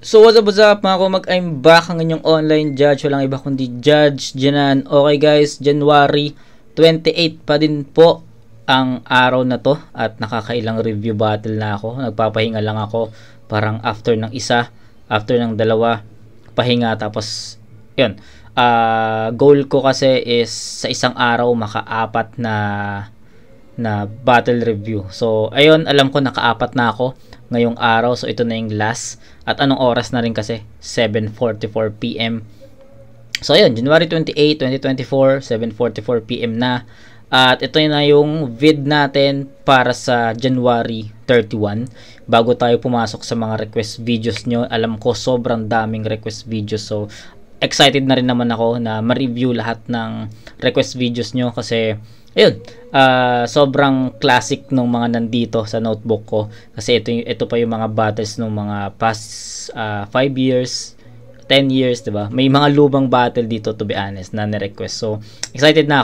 So what's up mga kumag, I'm back ang inyong online judge, walang iba kundi Judge Janan. Okay guys, January 28 pa din po ang araw na to at nakakailang review battle na ako. Nagpapahinga lang ako, parang after ng isa, after ng dalawa, pahinga. Tapos yun, goal ko kasi is sa isang araw maka-apat na battle review. So ayun, alam ko naka-apat na ako ngayong araw, so ito na yung last. At anong oras na rin kasi? 7:44 PM. So ayun, January 28, 2024, 7:44 PM na. At ito na yung vid natin para sa January 31. Bago tayo pumasok sa mga request videos nyo, alam ko sobrang daming request videos. So excited na rin naman ako na ma-review lahat ng request videos nyo kasi ayun, sobrang classic nung mga nandito sa notebook ko kasi ito pa yung mga battles nung mga past 5 years, 10 years, diba? May mga lubang battle dito, to be honest, na ni-request. So excited na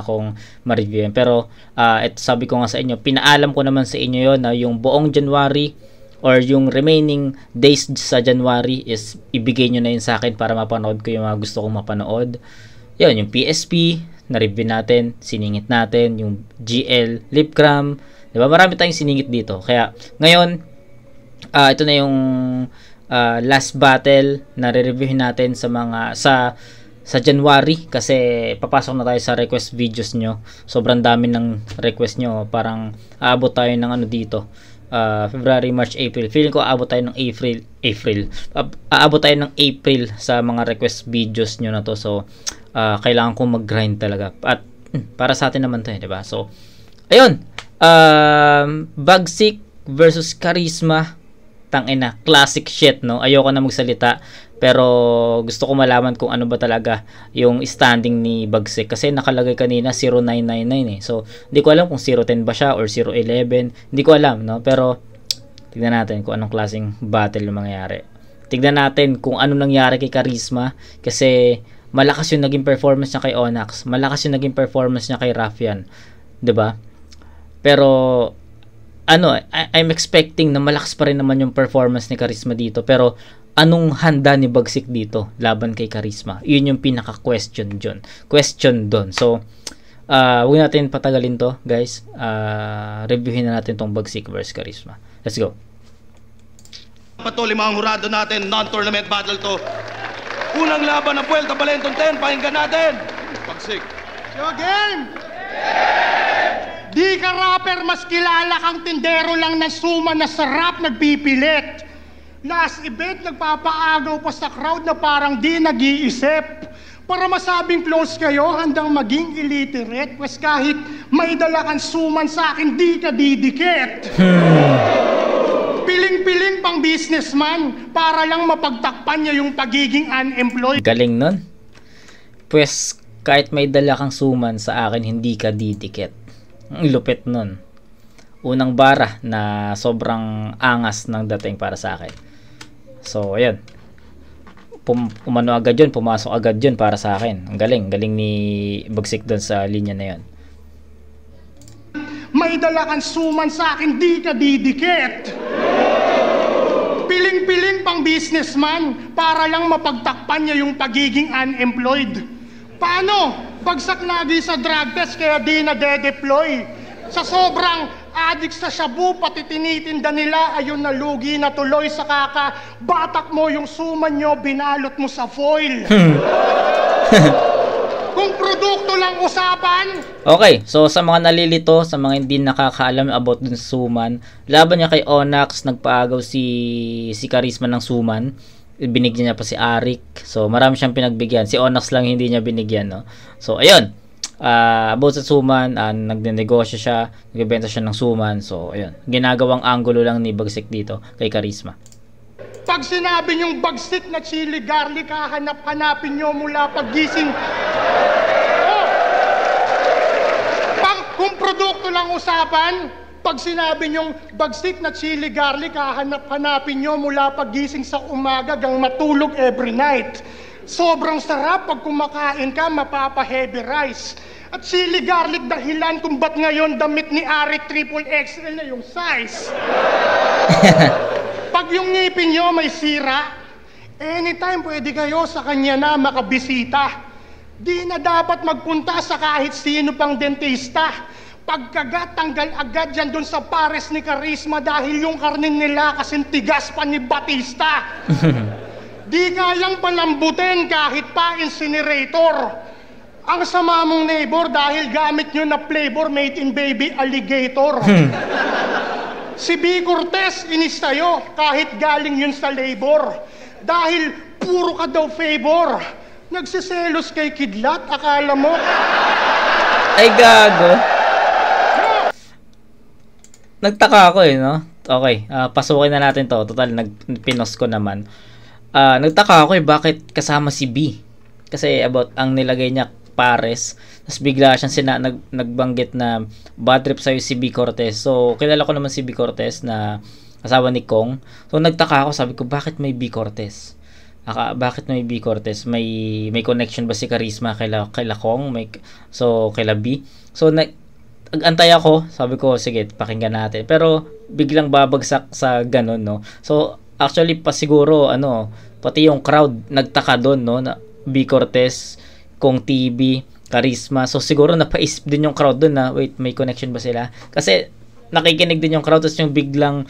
akong ma-review yan. Pero ito, sabi ko nga sa inyo, pinaalam ko naman sa inyo yon na yung buong January or yung remaining days sa January is ibigay nyo na yun sa akin para mapanood ko yung mga gusto kong mapanood. Yun, yung PSP na-review natin, siningit natin, yung GL, Lipcram, diba? Marami tayong siningit dito. Kaya, ngayon, ito na yung last battle na re-reviewin natin sa January kasi papasok na tayo sa request videos nyo. Sobrang dami ng request nyo. Parang aabot tayo ng ano dito. February, March, April. Feeling ko aabot tayo ng April. Aabot tayo ng April sa mga request videos nyo na to. So, kailangan kong mag-grind talaga. At para sa atin naman to, diba? So, ayun. Bagsik versus Charisma. Tangina, classic shit, no? Ayoko na magsalita. Pero gusto ko malaman kung ano ba talaga yung standing ni Bagsik. Kasi nakalagay kanina 0999 eh. So, hindi ko alam kung 010 ba siya or 011. Hindi ko alam, no? Pero, tignan natin kung anong klaseng battle yung mangyayari. Tignan natin kung ano nangyari kay Charisma. Kasi, malakas yung naging performance niya kay Onyx. Malakas yung naging performance niya kay Raffian. 'Di ba? Pero I'm expecting na malakas pa rin naman yung performance ni Charisma dito. Pero anong handa ni Bagsik dito laban kay Charisma? 'Yun yung pinaka-question doon. So, huwag natin patagalin to, guys. Reviewin na natin tong Bagsik versus Charisma. Let's go. Patuloy mga hurado natin, non-tournament battle to. Unang laban ng Puerto Valenton 10, pakinggan natin. Bagsik. Yo, game! Di ka rapper, mas kilala kang tindero lang ng suma na sarap nagpipilit. Last event, nagpapaagaw pa sa crowd na parang di nag-iisip. Para masabing close kayo, handang maging illiterate. Pues kahit may dala kang suman sa akin, di ka didikit. Piling-piling pang businessman para lang mapagtakpan niya yung pagiging unemployed. Galing nun. Pues kahit may dala kang suman sa akin, hindi ka didikit. Ang lupit nun. Unang bara na sobrang angas ng dating para sa akin. So ayan, umano agad yun, pumasok agad yun para sa akin. Ang galing ni Bagsik doon sa linya na yun. May dala kang suman sa akin, di ka didikit. Piling-piling pang businessman para lang mapagtakpan niya yung pagiging unemployed. Paano? Bagsak lagi sa drug test kaya di na de-deploy. Sa sobrang addict sa shabu, pati tinitinda nila, ayun na lugi na tuloy sa batak mo yung suman nyo, binalot mo sa foil. Kung produkto lang usapan. Okay, so sa mga nalilito, sa mga hindi nakakaalam about dun sa suman, laban niya kay Onyx, nagpaagaw si Charisma ng suman. Binigyan niya pa si Arik. So marami siyang pinagbigyan. Si Onyx lang hindi niya binigyan, no? So ayun. About sa suman, nagnenegosyo siya, nagbebenta siya ng suman. So ayun. Ginagawang angulo lang ni Bagsik dito kay Charisma. Pag sinabi niyong Bagsik na chili garlic, hanapin niyo mula paggising. Kung produkto lang usapan, pag sinabi niyong Bagsik na chili garlic, hanapin niyo mula paggising sa umaga hanggang matulog every night. Sobrang sarap pag kumakain ka, mapapa-heavy rice. At chili garlic dahilan kung ba't ngayon damit ni Arik XXL na yung size. Pag yung ngipin nyo may sira, anytime pwede kayo sa kanya na makabisita. Di na dapat magpunta sa kahit sino pang dentista. Pagkagat, tanggal agad yan dun sa pares ni Charisma dahil yung karnin nila kasing tigas pa ni Batista. Di kayang palambutin kahit pa incinerator. Ang sama mong neighbor dahil gamit nyo na flavor made in baby alligator. Si B. Cortez inis tayo kahit galing yun sa labor. Dahil puro ka daw favor. Nagsiselos kay Kidlat, akala mo? Ay, gago. Nagtaka ako no? Okay, pasukin na natin to. Total, pinos ko naman. Nagtaka ako bakit kasama si B. Kasi about ang nilagay niya pares. Tapos bigla siyang nagbanggit na bad trip sa'yo si B. Cortez. So, kilala ko naman si B. Cortez na asawa ni Kong. So, nagtaka ako. Sabi ko, bakit may B. Cortez? Bakit may B. Cortez? May connection ba si Charisma kaila Kong? So, kaila B? So, antay ako. Sabi ko, sige, pakinggan natin. Pero, biglang babagsak sa ganun, no? So, actually, pasiguro, pati yung crowd, nagtaka doon, no? Na B. Cortez, Kong TV, Charisma. So, siguro napaisip din yung crowd doon na, wait, may connection ba sila? Kasi, nakikinig din yung crowd, tapos yung biglang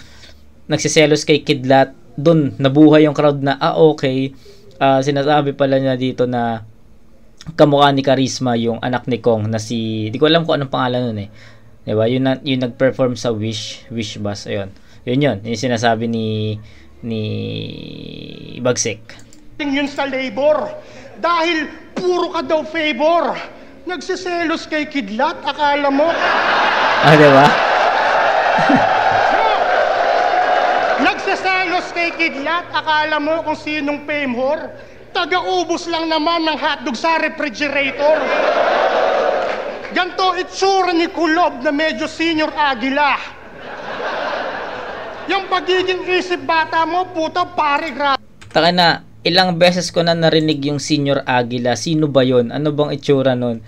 nagsiselos kay Kidlat, doon, nabuhay yung crowd na, okay, sinasabi pala niya dito na kamukha ni Charisma yung anak ni Kong na di ko alam kung anong pangalan nun eh. Diba? Yung nag-perform sa Wish Bus. Ayun. Yun. Yung sinasabi ni Bagsik. Yun sa labor. Dahil puro ka daw favor. Nagsiselos kay Kidlat, akala mo? Diba? Nagsiselos kay Kidlat, akala mo kung sinong fame whore? Taga-ubos lang naman ng hotdog sa refrigerator. Ganto itsura ni Kulob na medyo senior agila. Yung pagiging isip bata mo, puta pare grabe. Taka na, ilang beses ko na narinig yung senior agila. Sino ba yon? Ano bang itsura nun?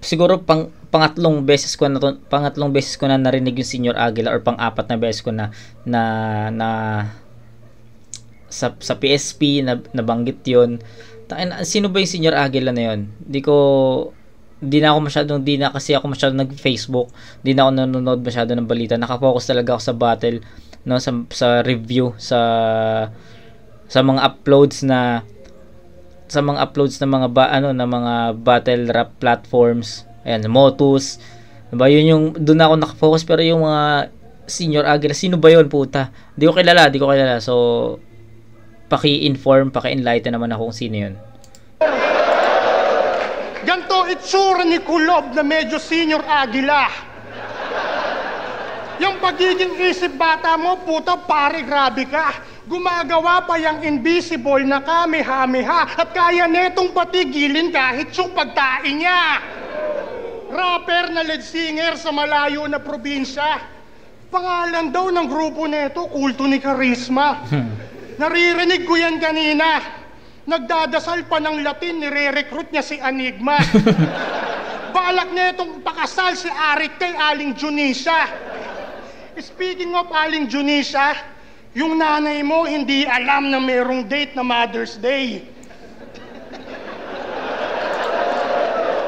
Siguro pangatlong beses ko na narinig yung senior agila or pang-apat na beses ko na sa PSP nabanggit yon. Sino ba yung senior agila na yon? Di na kasi ako masyadong nag-Facebook. Di na ako nanonood masyado ng balita. Nakafocus talaga ako sa battle, no, sa review, sa mga uploads na mga battle rap platforms. Ayan, Motus. Diba? Yun yung doon ako nakafocus, pero yung mga senior agila, sino ba yun, puta? Di ko kilala. So, paki-enlighten naman ako kung sino yun. Ganto itsura ni Kulob na medyo senior agila. Yung pagiging isip bata mo, puta pare grabe ka. Gumagawa pa yung invisible na kamehameha at kaya netong patigilin kahit yung pagtain niya. Rapper na lead singer sa malayo na probinsya. Pangalan daw ng grupo neto, Kulto ni Charisma. Naririnig ko yan kanina. Nagdadasal pa ng Latin, nire-recruit niya si Enigma. Balak netong pakasal si Arik kay Aling Junisa. Speaking of Aling Junisa, yung nanay mo hindi alam na merong date na Mother's Day.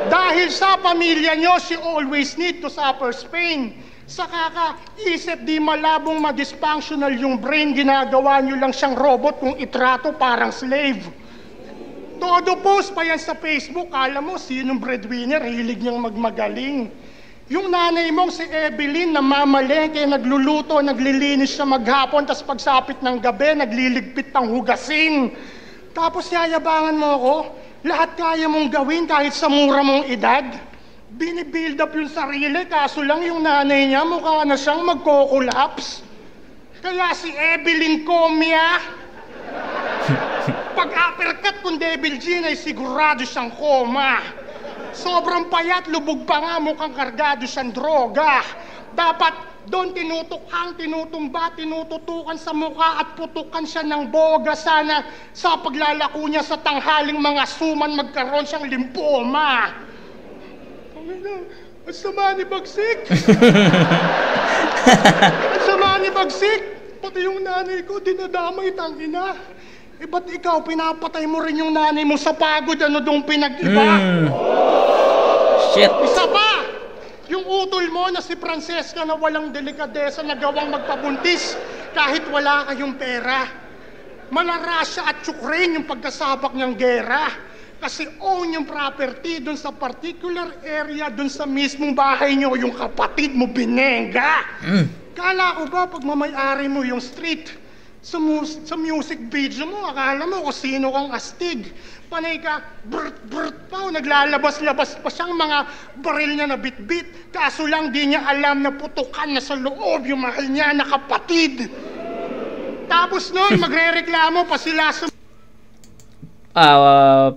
Dahil sa pamilya nyo, she always need to suffer pain. Sa kakaisip, di malabong ma-dysfunctional yung brain, ginagawa nyo lang siyang robot kung itrato parang slave. Todo post pa yan sa Facebook, alam mo, sinong breadwinner, hilig niyang magmagaling. Yung nanay mong si Evelyn na mamalengke, nagluluto, naglilinis siya maghapon, tas pagsapit ng gabi, nagliligpit pang hugasin. Tapos yayabangan mo ako, lahat kaya mong gawin kahit sa mura mong edad. Binibuild up yung sarili, kaso lang yung nanay niya mukha na siyang magko-collapse. Kaya si Evelyn Comia, pag-uppercut kung Devil Gin ay sigurado siyang koma. Sobrang payat, lubog pa nga, mukhang kargado siyang droga. Dapat doon tinutukhang, tinutumba, tinututukan sa mukha at putukan siya ng boga. Sana sa paglalako niya sa tanghaling mga suman magkaroon siyang limpoma. Ang sama ni Bagsik. Ang sama ni Bagsik. Pati yung nanay ko, dinadamay, tangina. Ba't ikaw, pinapatay mo rin yung nanay mo sa pagod, ano dong pinag-iba? Shit. Isa pa! Yung utol mo na si Francesca na walang delikadesa na gawang magpabuntis kahit wala kayong pera. Malarasya at Ukraine yung pagkasabak niyang gera. Kasi own yung property dun sa particular area, dun sa mismong bahay niyo, yung kapatid mo binenga. Kala ko ba pag mamay-ari mo yung street, sa music video mo, akala mo kung sino kang astig. Panay ka, brt pa, naglalabas-labas pa siyang mga baril niya na bit-bit. Kaso lang di niya alam na putukan na sa loob yung mahal niya na kapatid. Tapos nun, magre-reklamo pa sila sa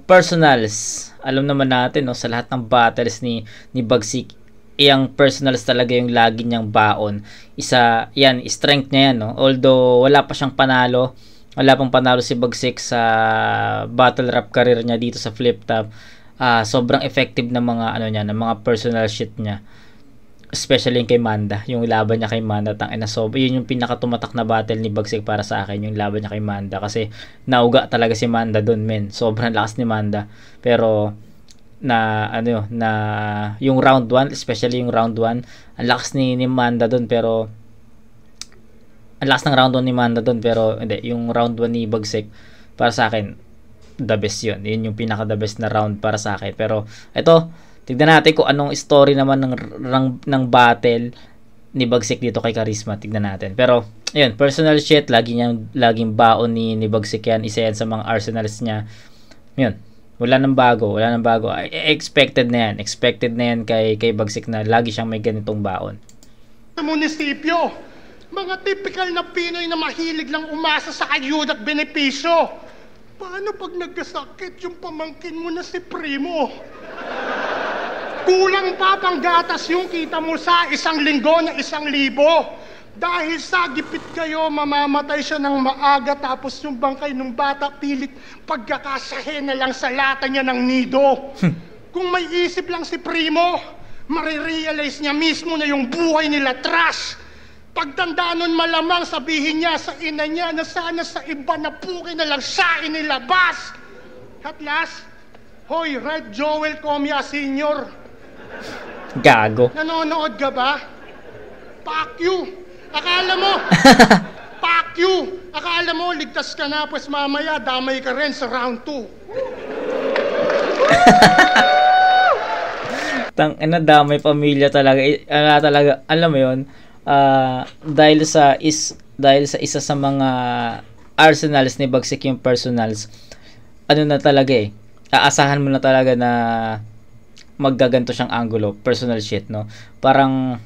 personals. Alam naman natin, no, sa lahat ng battles ni Bagsik, yung personals talaga yung lagi niyang baon. Isa, yan, strength niya yan, no? Although wala pa siyang panalo, wala pang panalo si Bagsik sa battle rap career niya dito sa Flip Top. Sobrang effective ng mga ano niya, ng mga personal shit niya. Especially yung kay Manda, yung laban niya kay Manda, tangina, so yun yung pinakatumatak na battle ni Bagsik para sa akin, yung laban niya kay Manda, kasi nauga talaga si Manda doon, men. Sobrang lakas ni Manda. Pero na ano, na yung round 1, especially yung round 1, ang lakas ni Manda doon, pero ang lakas ng round 1 ni Manda doon, pero hindi, yung round 1 ni Bagsik para sa akin the best yun. Yun yung pinaka the best na round para sa akin. Pero ito, tignan natin kung anong story naman ng battle ni Bagsik dito kay Charisma. Tignan natin. Pero ayun, personal shit, laging baon ni Bagsik yan. Isa yan sa mga arsenals niya. Yun, wala nang bago. Expected na yan kay Bagsik na lagi siyang may ganitong baon. Sa munisipyo, mga typical na Pinoy na mahilig lang umasa sa ayuda at benepisyo. Paano pag nagkasakit yung pamangkin mo na si Primo? Kulang pa pang gatas yung kita mo sa isang linggo na 1,000. Dahil sa gipit kayo, mamamatay siya ng maaga, tapos yung bangkay ng bata pilit pagkakasahe na lang sa lata niya ng nido. Kung may isip lang si Primo, marirealize niya mismo na yung buhay nila trash. Pagtanda nun malamang sabihin niya sa ina niya na sana sa iba na puki na lang siya inilabas. At last, hoy, Right Joel Comia Sr., gago. nanonood ka ba? Fuck you! Akala mo, fuck you! Akala mo, ligtas ka na, pues mamaya damay ka rin sa round 2. Tangina, damay pamilya talaga. Talaga, alam mo yun, dahil sa isa sa mga arsenals ni Bagsik yung personals, ano na talaga aasahan mo na talaga na maggaganto siyang angulo, personal shit, no? Parang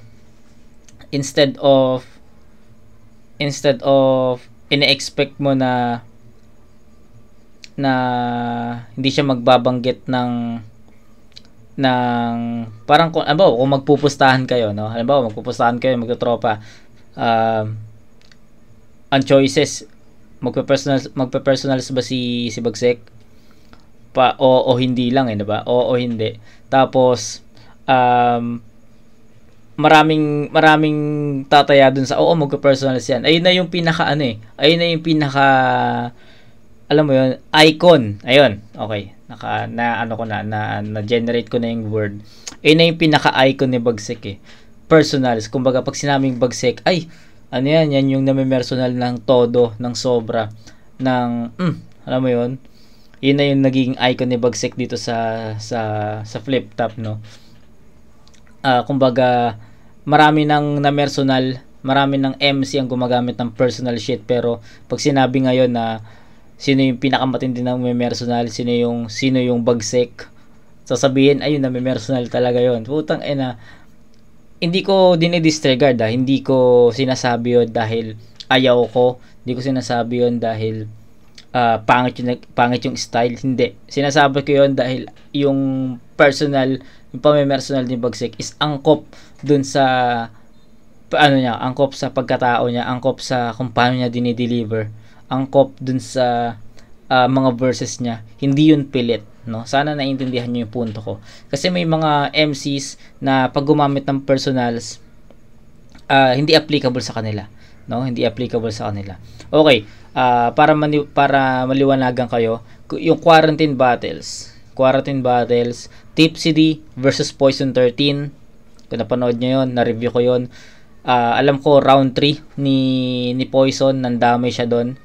instead of ine-expect mo na hindi siya magbabanggit ng parang kung magpupustahan kayo, no? Halimbawa, magpupustahan kayo, magtotropa, ang choices, magpe-personals ba si Bagsik? O hindi lang, diba? O hindi. Tapos maraming tataya dun sa magpe-personals yan. Ayun na yung pinaka alam mo yun, icon. Ayun, okay. Na-generate ko na yung word. Ayun na yung pinaka-icon ni Bagsik Personals. Kumbaga, pag sinabing Bagsik, ay, ano yan yung nami-personal ng todo, ng sobra, ng, alam mo yun, yun na yung naging icon ni Bagsik dito sa Flip Top, no? Kumbaga, marami ng na-personal, marami ng MC ang gumagamit ng personal shit, pero pag sinabi ngayon na sino yung pinakamatindi ng may personal, sino yung Bagsik, sasabihin, ayun na may personal talaga yon. Putang ina, hindi ko dinidisregard, hindi ko sinasabi yun dahil ayaw ko, hindi ko sinasabi yun dahil pangit yung style, hindi. Sinasabi ko yun dahil yung personal, yung pamimersonal ni Bagsik is angkop dun sa angkop sa pagkatao niya, angkop sa kung paano niya dinideliver, angkop dun sa mga verses niya. Hindi yun pilit, no? Sana naiintindihan niyo yung punto ko. Kasi may mga MCs na pag gumamit ng personals, hindi applicable sa kanila. no? Hindi applicable sa kanila. Okay, para maliwanagan kayo, yung quarantine battles, Tipsy D versus Poison 13. Kung napanood nyo yun, na-review ko yun. Alam ko round 3 ni Poison, nandamay siya doon.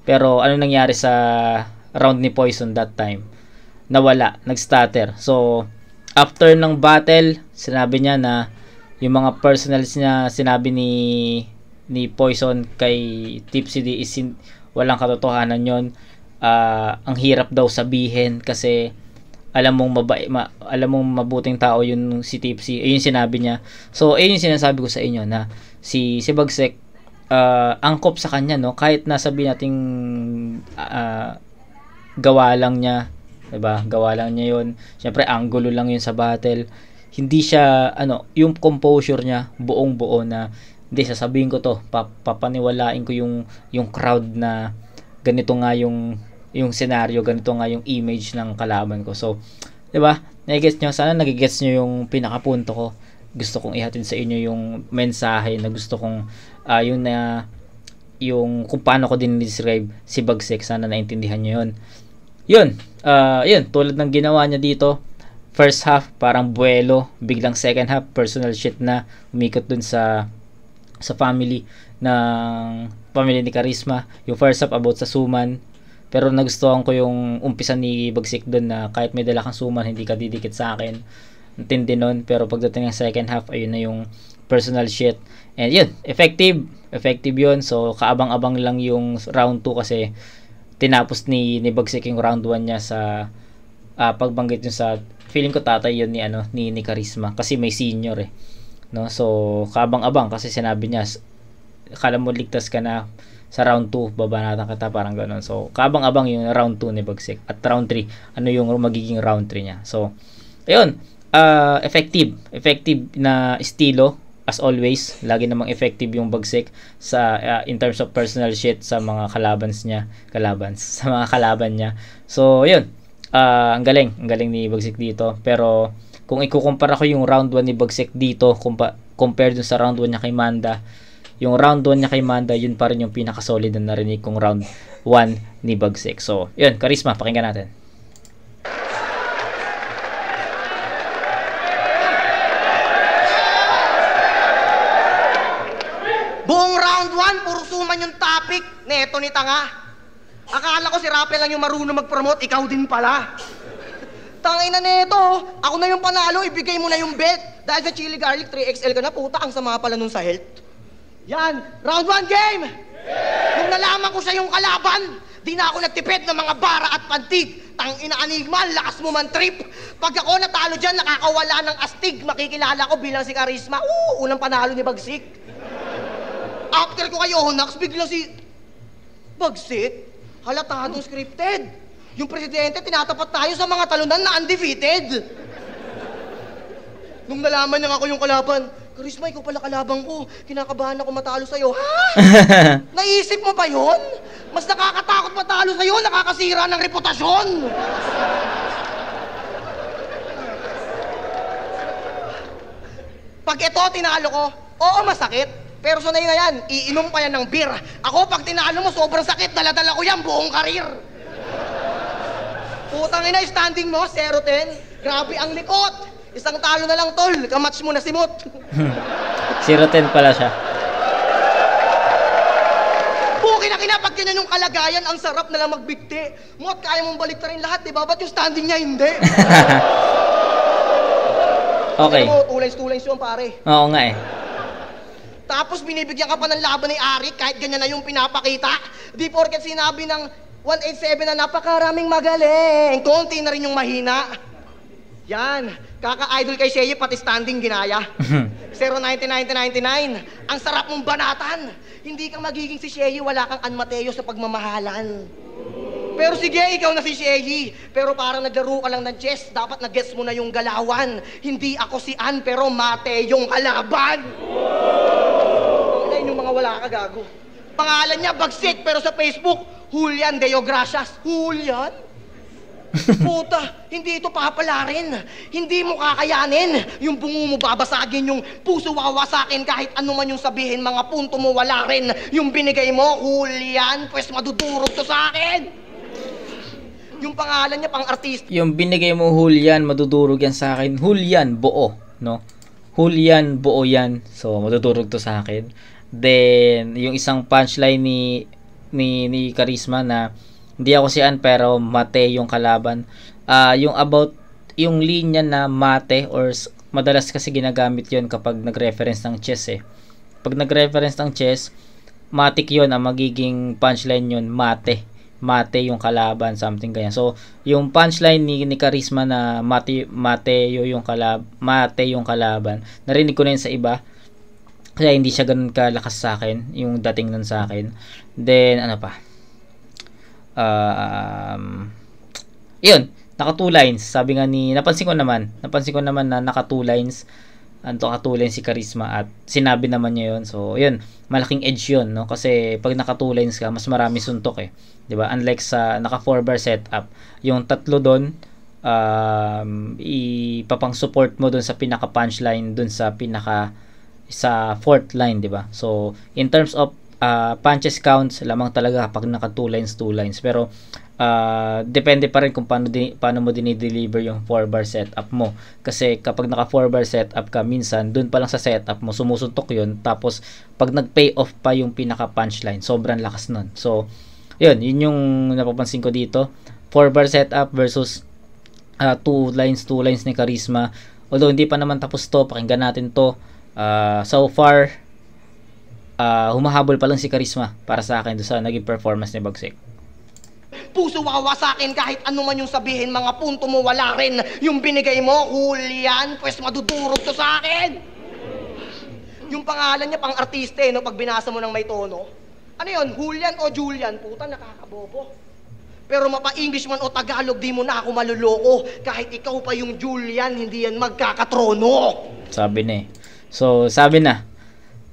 Pero ano nangyari sa round ni Poison that time? Nawala, nag-stutter. So after ng battle, sinabi niya na yung mga personals niya, sinabi ni Poison kay Tipsy D is walang katotohanan yon. Ang hirap daw sabihin kasi alam mong mabuting tao yun si Tipsy. Ayun sinabi niya. So ayun yung sinasabi ko sa inyo na si Bagsik, angkop sa kanya, no, kahit nasabi nating gawa lang niya, 'di ba? Gawa lang niya yun. Syempre angulo lang yun sa battle. Hindi siya yung composure niya buong-buo na hindi sasabihin ko to, papaniwalain ko yung crowd na ganito nga yung scenario, ganito nga yung image ng kalaban ko. So, 'di ba? Nagigets nyo, sana nagigets nyo yung pinakapunto ko. Gusto kong ihatid sa inyo yung mensahe na gusto kong yung kung paano ko din describe si Bagsik. Sana naintindihan nyo yun. Yun, tulad ng ginawa niya dito. First half, parang buwelo. Biglang second half, personal shit na. Umikot dun sa family ni Charisma. Yung first half about sa suman. Pero nagustuhan ko yung umpisa ni Bagsik dun na kahit may dala kang suman, hindi ka didikit sa akin. Intindi nun. Pero pagdating ng second half, ayun na yung personal shit. And yun, effective yun. So kaabang-abang lang yung round 2 kasi tinapos ni Bagsik yung round 1 niya sa pagbanggit yun sa, feeling ko tatay yun ni Charisma kasi may senior no. So kaabang-abang kasi sinabi niya, akala mo ligtas ka na sa round 2, babanatan kita, parang gano'n. So kaabang-abang yung round 2 ni Bagsik. At round 3, ano yung magiging round 3 niya. So ayun, effective na estilo. As always, lagi namang effective yung Bagsik sa in terms of personal shit sa mga sa mga kalaban niya. So, yun. Ang galing ni Bagsik dito. Pero kung ikukumpara ko yung round 1 ni Bagsik dito compared dun sa round 1 niya kay Manda, yung round 1 niya kay Manda, yun pa rin yung pinaka-solid na narinig kong round 1 ni Bagsik. So, yun, Charisma, pakinggan natin. Buong round 1, puro suman yung topic. Neto ni tanga. Akala ko si Rappel lang yung marunong mag-promote, ikaw din pala. Tangay na neto, ako na yung panalo, ibigay mo na yung bet. Dahil sa chili garlic 3XL ka na, puta, ang sama pala nun sa health. Yan, round 1 game! Nung nalaman ko siya yung kalaban, di na ako nagtipid ng mga bara at pantig. Tangina Enigma, lakas mo man trip. Pag ako natalo dyan, nakakawala ng astig. Makikilala ko bilang si Charisma. Unang panalo ni Bagsik. After ko kay Onax, bigla si Bagsik, halatadong scripted. Yung presidente, tinatapat tayo sa mga talunan na undefeated. Nung nalaman niya ako yung kalaban, Charisma, ikaw pala kalaban ko. Kinakabahan ako matalo sa'yo. Ha? Naisip mo ba yun? Mas nakakatakot matalo sa'yo, nakakasira ng reputasyon. Pag ito, tinalo ko, oo, masakit. Pero sanay na yan, iinom pa yan ng beer. Ako, pag tinalo mo, sobrang sakit, daladala ko yan buong karir. Putang ina, standing mo, 0-10. Grabe ang likot. Isang talo na lang, tol. Kamatch mo na si Mot. 0-10 pala siya. Puki na kina, pag ganyan yung kalagayan, ang sarap na lang magbigti. Mot, kaya mong balik rin lahat, di ba? Ba't yung standing niya hindi? Okay. Mo, tulay-tulay siya, pare. Oo nga eh. Tapos binibigyan ka pa ng laban ni Ari kahit ganyan na yung pinapakita. Di porket sinabi ng 187 na napakaraming magaling. Konti na rin yung mahina. Yan. Kaka-idol kay Sheye, pati standing ginaya. 0-90-90-99. Ang sarap mong banatan. Hindi ka magiging si Sheye, wala kang An Mateo sa pagmamahalan. Pero sige, ikaw na si Sheye. Pero parang naglaro ka lang ng chess, dapat nag-guess mo na yung galawan. Hindi ako si An, pero Mate yung kalaban. Yung mga wala ka, gago. Pangalan niya, Bagsik, pero sa Facebook, Julian Deo Gracias. Julian? Puta, hindi ito papalarin. Hindi mo kakayanin. Yung bungo mo babasagin, yung puso wawasakin kahit ano man yung sabihin, mga punto mo wala rin. Yung binigay mo, Julian, pues madudurog to sa akin. Yung pangalan niya, pang artista. Yung binigay mo, Julian, madudurog yan sa akin. Julian, buo, no? Julian, buo yan. So, madudurog to sa akin. Then, yung isang punchline ni Charisma na hindi ako si Ann pero mate yung kalaban. Yung about yung linya na mate or madalas kasi ginagamit yon kapag nag-reference ng chess eh. Pag nag-reference ng chess, matik yon ang magiging punchline yon, mate. Mate yung kalaban, something ganyan. So, yung punchline ni Charisma na mate yung kalaban. Narinig ko na yun sa iba. Kaya hindi siya ganun kalakas sa akin, yung dating nun sa akin. Then, ano pa? Yun, naka 2 lines. Sabi nga napansin ko naman na naka 2 lines. Naka 2 lines si Charisma at sinabi naman niya yun. So, yun, malaking edge yun, no? Kasi pag naka 2 lines ka, mas marami suntok eh. 'Di ba? Unlike sa naka 4 bar setup, yung tatlo doon ipapang support mo doon sa pinaka punchline, doon sa fourth line, 'di ba? So, in terms of punches counts, lamang talaga pag naka 2 lines. Pero depende pa rin kung paano mo dinideliver yung 4 bar setup mo. Kasi kapag naka 4 bar setup ka, minsan dun pa lang sa setup mo sumusuntok yun, tapos pag nag-pay off pa yung pinaka punchline, sobrang lakas nun. So, yun yung napapansin ko dito. 4 bar setup versus 2 lines ni Charisma. Although hindi pa naman tapos to, pakinggan natin to. So far, humahabol pa lang si Charisma para sa akin doon sa naging performance ni Bagsik. Puso wawasakin kahit ano man yung sabihin, mga punto mo wala rin. Yung binigay mo, Julian, pues madudurog to sa akin. Yung pangalan niya, pang artista no? Pag binasa mo ng may tono. Ano yun, Julian o Julian? Puta, nakakabobo. Pero mapa-English man o Tagalog, di mo na ako maluloko. Kahit ikaw pa yung Julian, hindi yan magkakatrono. Sabi na eh. So, sabi na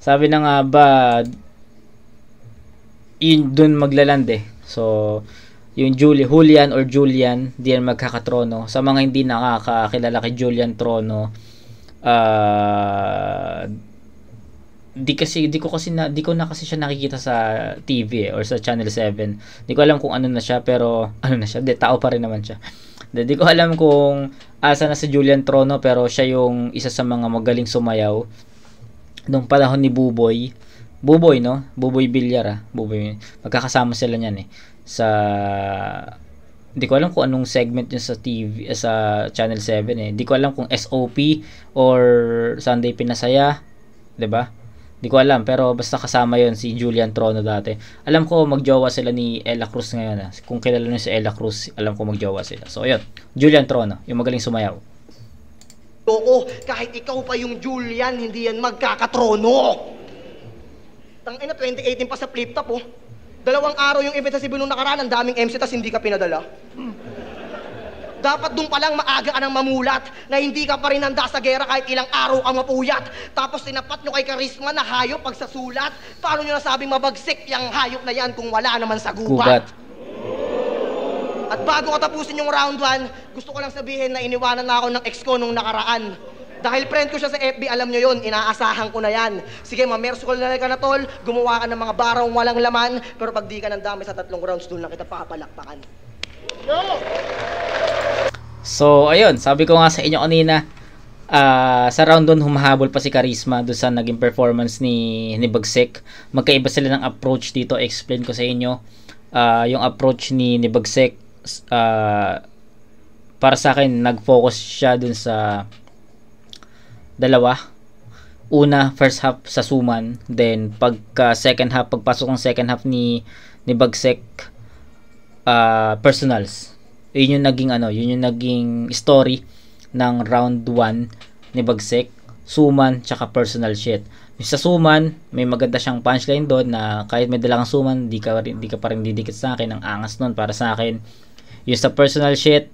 nga ba, yun dun maglaland eh. So, yung Julian or Julian, di yan magkakatrono. Sa mga hindi nakakakilala kay Julian Trono, di ko na kasi siya nakikita sa TV or sa Channel 7. Di ko alam kung ano na siya, pero ano na siya, tao pa rin naman siya. Di ko alam kung asa na si Julian Trono, pero siya yung isa sa mga magaling sumayaw nung panahon ni Buboy, no? Buboy Villar, Buboy. Magkakasama sila niyan eh. Hindi ko alam kung anong segment yun sa TV, sa Channel 7 eh. Hindi ko alam kung SOP or Sunday Pinasaya, 'di ba? Hindi ko alam, pero basta kasama yon si Julian Trono dati. Alam ko magjowa sila ni Ella Cruz ngayon. Kung kilala niyo si Ella Cruz, alam ko magjowa sila. So, ayun. Julian Trono, yung magaling sumayaw. Oo, kahit ikaw pa yung Julian, hindi yan magkakatrono. Tangina, 2018 pa sa flip top, oh. 2 araw yung event sa Cebu nung nakaraan, ang daming MC tas hindi ka pinadala. Dapat doon pa lang maaga ka nang mamulat na hindi ka pa rin handa sa gera kahit ilang araw ka mapuyat. Tapos tinapat nyo kay Charisma na hayop pag sa sulat. Paano nyo nasabing mabagsik yung hayop na yan kung wala naman sa gubat? At bago ko tapusin yung round 1, gusto ko lang sabihin na iniwanan na ako ng ex ko nung nakaraan. Dahil friend ko siya sa FB, alam nyo yun, inaasahan ko na yan. Sige, mamersukol na ka na tol, gumawa ka ng mga barong walang laman, pero pag di ka nandami sa 3 rounds, doon lang kita papalakpakan. So, ayun, sabi ko nga sa inyo kanina, sa round 1 humahabol pa si Charisma doon sa naging performance ni Bagsik. Magkaiba sila ng approach dito, explain ko sa inyo. Yung approach ni Bagsik, para sa akin, nag-focus siya doon sa dalawa. Una, first half sa suman, then second half, pagpasok ng second half ni Bagsik, personals. Yun yung naging story ng round 1 ni Bagsik, suman tsaka personal shit. Yung sa suman, may maganda siyang punchline doon na kahit may dalang suman, di ka pa rin didikit sa akin. Ang angas nun para sa akin. Yung sa personal shit,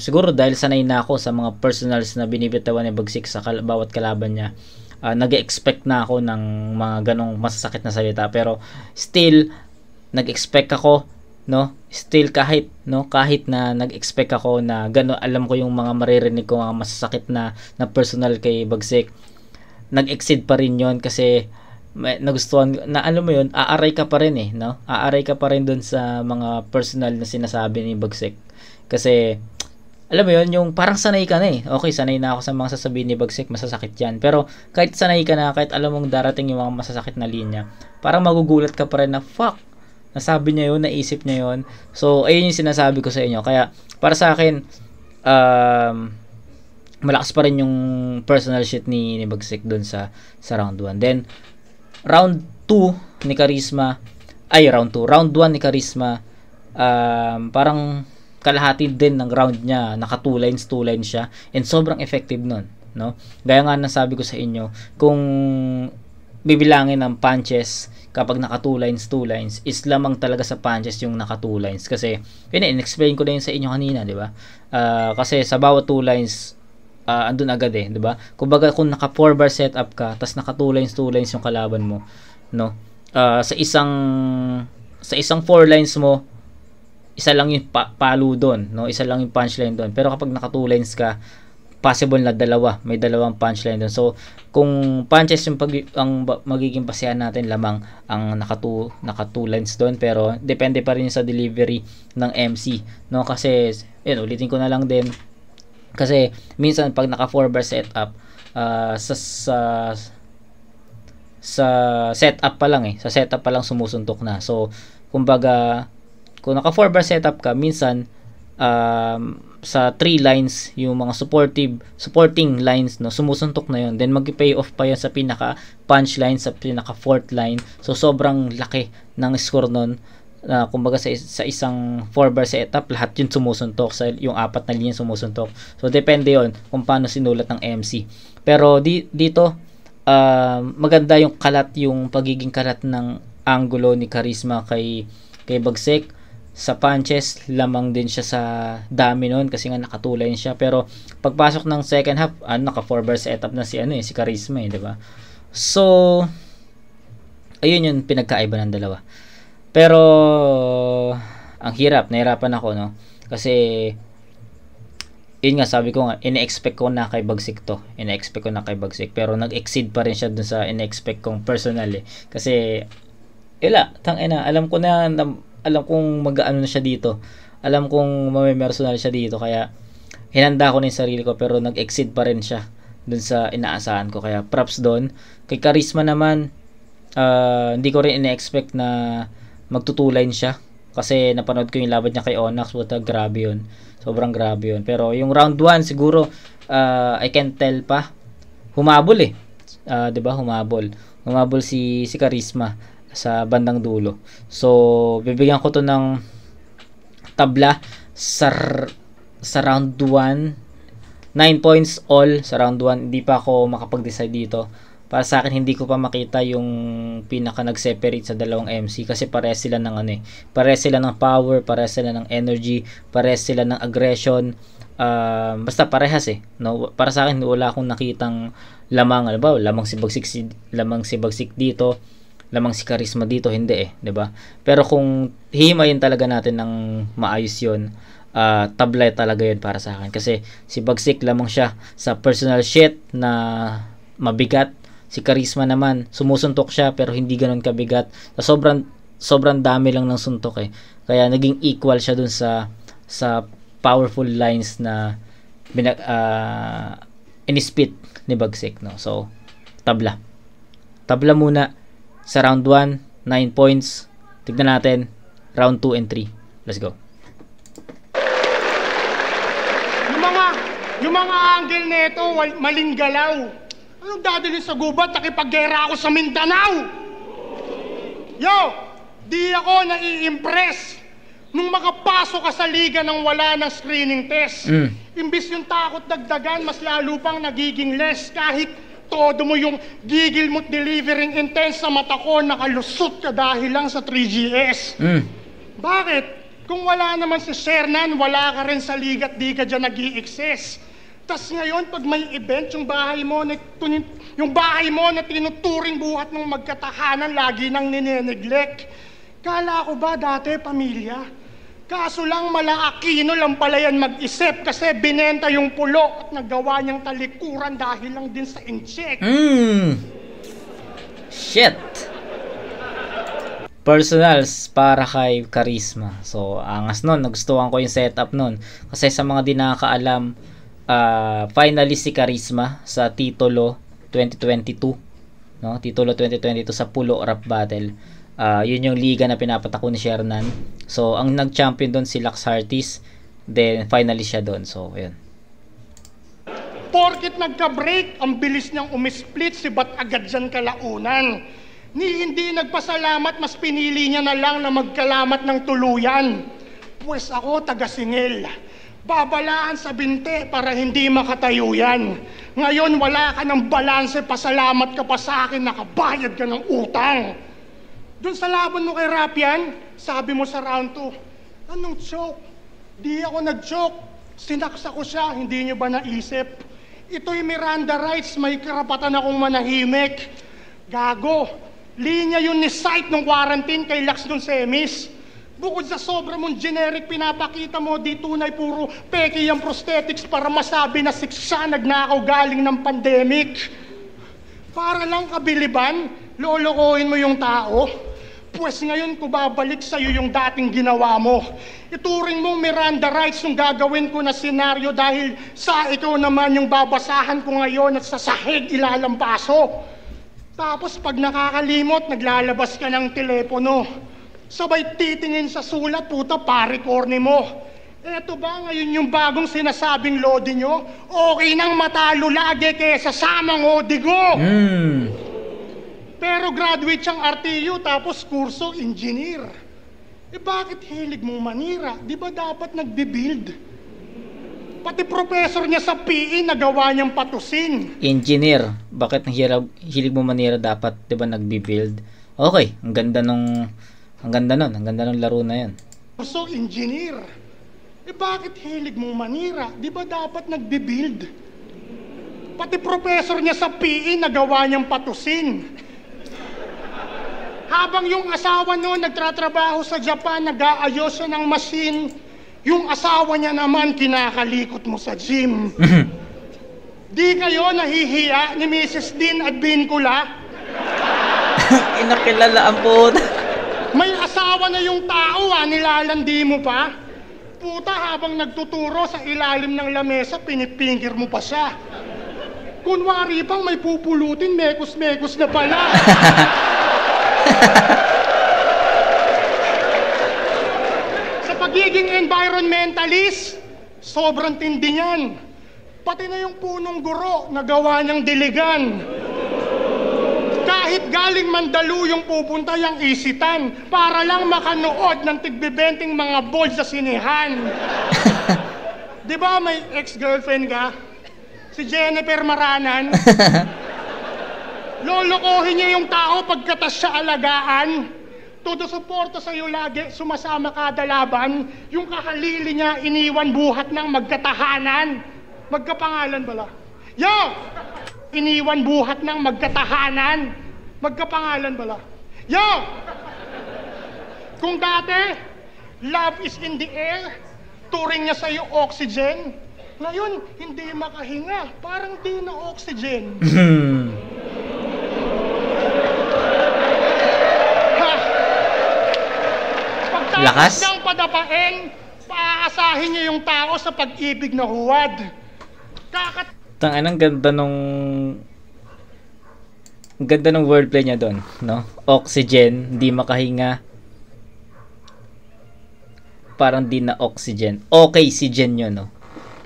siguro dahil sanay na ako sa mga personals na binibitawan ni Bagsik sa bawat kalaban niya, nag-expect na ako ng mga ganong masasakit na salita, pero still nag-expect ako no, still kahit na nag-expect ako na gano'n, alam ko yung mga maririnig ko mga masasakit na personal kay Bagsik, nag-exceed pa rin yon kasi nagustuhan na, alam mo yun, aaray ka pa rin no, aaray ka pa rin dun sa mga personal na sinasabi ni Bagsik kasi alam mo yun, yung parang sanay ka na okay, sanay na ako sa mga sasabihin ni Bagsik, masasakit yan, pero kahit sanay ka na, kahit alam mong darating yung mga masasakit na linya, parang magugulat ka pa rin na fuck, nasabi niya yun, naisip niya yun. So, ayun yung sinasabi ko sa inyo. Kaya, para sa akin, malakas pa rin yung personal shit ni Bagsik dun sa round 1. Then, round 2 ni Charisma, round 1 ni Charisma, parang kalahati din ng round niya, naka 2 lines siya, and sobrang effective nun, no? Gaya nga nasabi ko sa inyo, kung bibilangin ng punches kapag naka 2 lines is lamang talaga sa punches yung naka 2 lines kasi in-explain ko na yun sa inyo kanina, di ba? Kasi sa bawat 2 lines andun agad di ba? Kumbaga kung naka 4 bar setup ka tas naka 2 lines yung kalaban mo, no? Sa isang 4 lines mo, isa lang yung palo doon, no? Isa lang yung punchline doon. Pero kapag naka 2 lines ka, possible na may dalawang punchline doon. So, kung punches yung ang magiging basehan natin, lamang ang naka 2 lines doon, pero depende pa rin sa delivery ng MC, no? Kasi yun, ulitin ko na lang din, kasi minsan pag naka 4 bar setup, sa setup pa lang sa setup pa lang sumusuntok na. So, kumbaga, kung naka 4 bar setup ka, minsan sa 3 lines, yung mga supporting lines, no, sumusuntok na yun. Then mag-pay off pa yun sa pinaka punchline, sa pinaka 4th line. So sobrang laki ng score nun. Kumbaga sa isang 4 bar setup, lahat yun sumusuntok, sa yung 4 na linya sumusuntok. So depende yon kung paano sinulat ng MC. Pero dito maganda yung pagiging kalat ng angulo ni Charisma kay Bagsik. Sa punches, lamang din siya sa dami nun kasi nga nakatulay siya. Pero pagpasok ng second half, naka 4 bar setup na si Charisma, di ba? So, ayun yung pinagkaiba ng dalawa. Pero ang nahirapan ako, no? Kasi yun nga, sabi ko nga, ina-expect ko na kay Bagsik to. Pero nag-exceed pa rin siya dun sa ina-expect kong personal Kasi alam kong mag-ano na siya dito. Alam kong mamimersonal siya dito. Kaya, hinanda ko na yung sarili ko. Pero nag-exceed pa rin siya dun sa inaasahan ko. Kaya, props doon. Kay Charisma naman, hindi ko rin ina-expect na magtutulain siya. Kasi, napanood ko yung laban niya kay Onyx. Grabe yun. Sobrang grabe yun. Pero, yung round 1, siguro, I can tell pa. Humabol diba? Humabol si Charisma sa bandang dulo. So, bibigyan ko to ng tabla sa round 1. 9 points all sa round 1. Hindi pa ako makapag-decide dito. Para sa akin, hindi ko pa makita yung pinaka nag-separate sa dalawang MC kasi parehas sila ng parehas sila ng power, parehas sila ng energy, parehas sila ng aggression. Basta parehas no? Para sa akin, wala akong nakitang lamang, lamang si Bagsik dito, lamang si Charisma dito, hindi 'di ba? Pero kung himayin talaga natin ng maayos 'yon, tablay talaga 'yon para sa akin kasi si Bagsik lamang siya sa personal shit na mabigat. Si Charisma naman sumusuntok siya pero hindi ganoon kabigat. Sobrang dami lang ng suntok Kaya naging equal siya dun sa powerful lines na inispit ni Bagsik, no? So, tabla muna sa round 1, 9 points. Tignan natin round 2 and 3. Let's go. Yung mga angle nito, maling galaw. Anong dadali sa gubat? Nakipaggera ako sa Mindanao. Yo, di ako nai-impress nung makapasok ka sa liga nang wala ng screening test. Imbis yung takot dagdagan, mas lalo pang nagiging less kahit todo mo yung gigil mo't delivering intense sa mata ko, nakalusot ka dahil lang sa 3GS. Bakit? Kung wala naman si Sernan, wala ka rin sa liga at di ka dyan nag-i-excess. Tas ngayon, pag may event, yung bahay mo na tinuturing buhat ng magkatahanan, lagi nang nineneglect. Kala ko ba dati pamilya? Kaso lang malaakino lang pala yan mag-isip kasi binenta yung pulo at nagawa niyang talikuran dahil lang din sa incheck. Shit. Personals para kay Charisma. So, angas nun. Nagustuhan ko yung setup nun. Kasi sa mga di nakakaalam, finalist si Charisma sa Titulo 2022. No? Titulo 2022 sa Pulo Rap Battle. Yun yung liga na pinapatako ni Shernan. So, ang nag-champion doon si Lax Artis. Then, finalist siya doon. So, yun. Porkit nagka-break, ang bilis niyang umisplit, si ba't agad dyan kalaunan. Ni hindi nagpasalamat, mas pinili niya na lang na magkalamat ng tuluyan. Pues ako taga-singil. Babalaan sa binte para hindi makatayo yan. Ngayon wala ka ng balanse, pasalamat ka pa sa akin, nakabayad ka ng utang. Doon sa laban mo kay Rapian, sabi mo sa round 2, anong choke? Di ako nag-choke. Sinaksa ko siya, hindi niyo ba naisip? Ito'y Miranda rights, may karapatan akong manahimik. Gago. Linya yun ni site ng quarantine kay Lax nung semis. Bukod sa sobra mong generic pinapakita mo, di tunay puro peke yung prosthetics para masabi na siya nagnakaw galing ng pandemic. Para lang kabiliban, lolokohin mo yung tao. Pues ngayon ko babalik sa'yo yung dating ginawa mo. Ituring mong Miranda rights yung gagawin ko na senaryo dahil sa ikaw naman yung babasahan ko ngayon at sa sahig ilalampaso. Tapos pag nakakalimot, naglalabas ka ng telepono. Sabay titingin sa sulat, puta, pare-corny mo. Eto ba ngayon yung bagong sinasabing lodi nyo? Okay nang matalo lagi kesa samang odigo. Pero graduate siyang RTU tapos kurso engineer. Bakit hilig mong manira? Di ba dapat nagbe-build? Pati professor niya sa PE nagawa niyang patusin. Engineer, bakit hilig mo manira dapat, 'di ba, nagbi-build? Okay, ang ganda nung laro na 'yon. So engineer. Bakit hilig mong manira? 'Di ba dapat nagbi-build? Pati professor niya sa PE nagawa niyang patusin. Habang yung asawa noon nagtatrabaho sa Japan, nag-aayos siya ng machine. Yung asawa niya naman kinakalikot mo sa gym. Di kayo nahihiya ni Mrs. Dean at Bincula? Inakilala ang puta. May asawa na yung tao nilalandi mo pa? Puta, habang nagtuturo sa ilalim ng lamesa, pinipingkir mo pa siya. Kunwari pang may pupulutin, mekos-mekos na pala. Pagiging environmentalist, sobrang tindi niyan. Pati na yung punong guro, nagawa niyang diligan. Kahit galing Mandaluyong pupunta yung isitan para lang makanood ng tigbibenting mga bold sa sinihan. Di ba may ex-girlfriend ka? Si Jennifer Maranan. Lolokohin niya yung tao pagkatas siya alagaan. Todo suporta sa'yo lagi, sumasama kada laban. Yung kahalili niya, iniwan buhat ng magkatahanan. Magkapangalan bala. Yo! Iniwan buhat ng magkatahanan. Magkapangalan bala. Yo! Kung dati, love is in the air, turing niya sa'yo oxygen. Ngayon, hindi makahinga. Parang di na oxygen. Lakas? Tapos ng padapain, paaasahin niya yung tao sa pag-ibig na huwad. Ang ganda ng wordplay niya doon, no? Oxygen, hindi makahinga. Parang di na oxygen. Okay si Jen yun, no?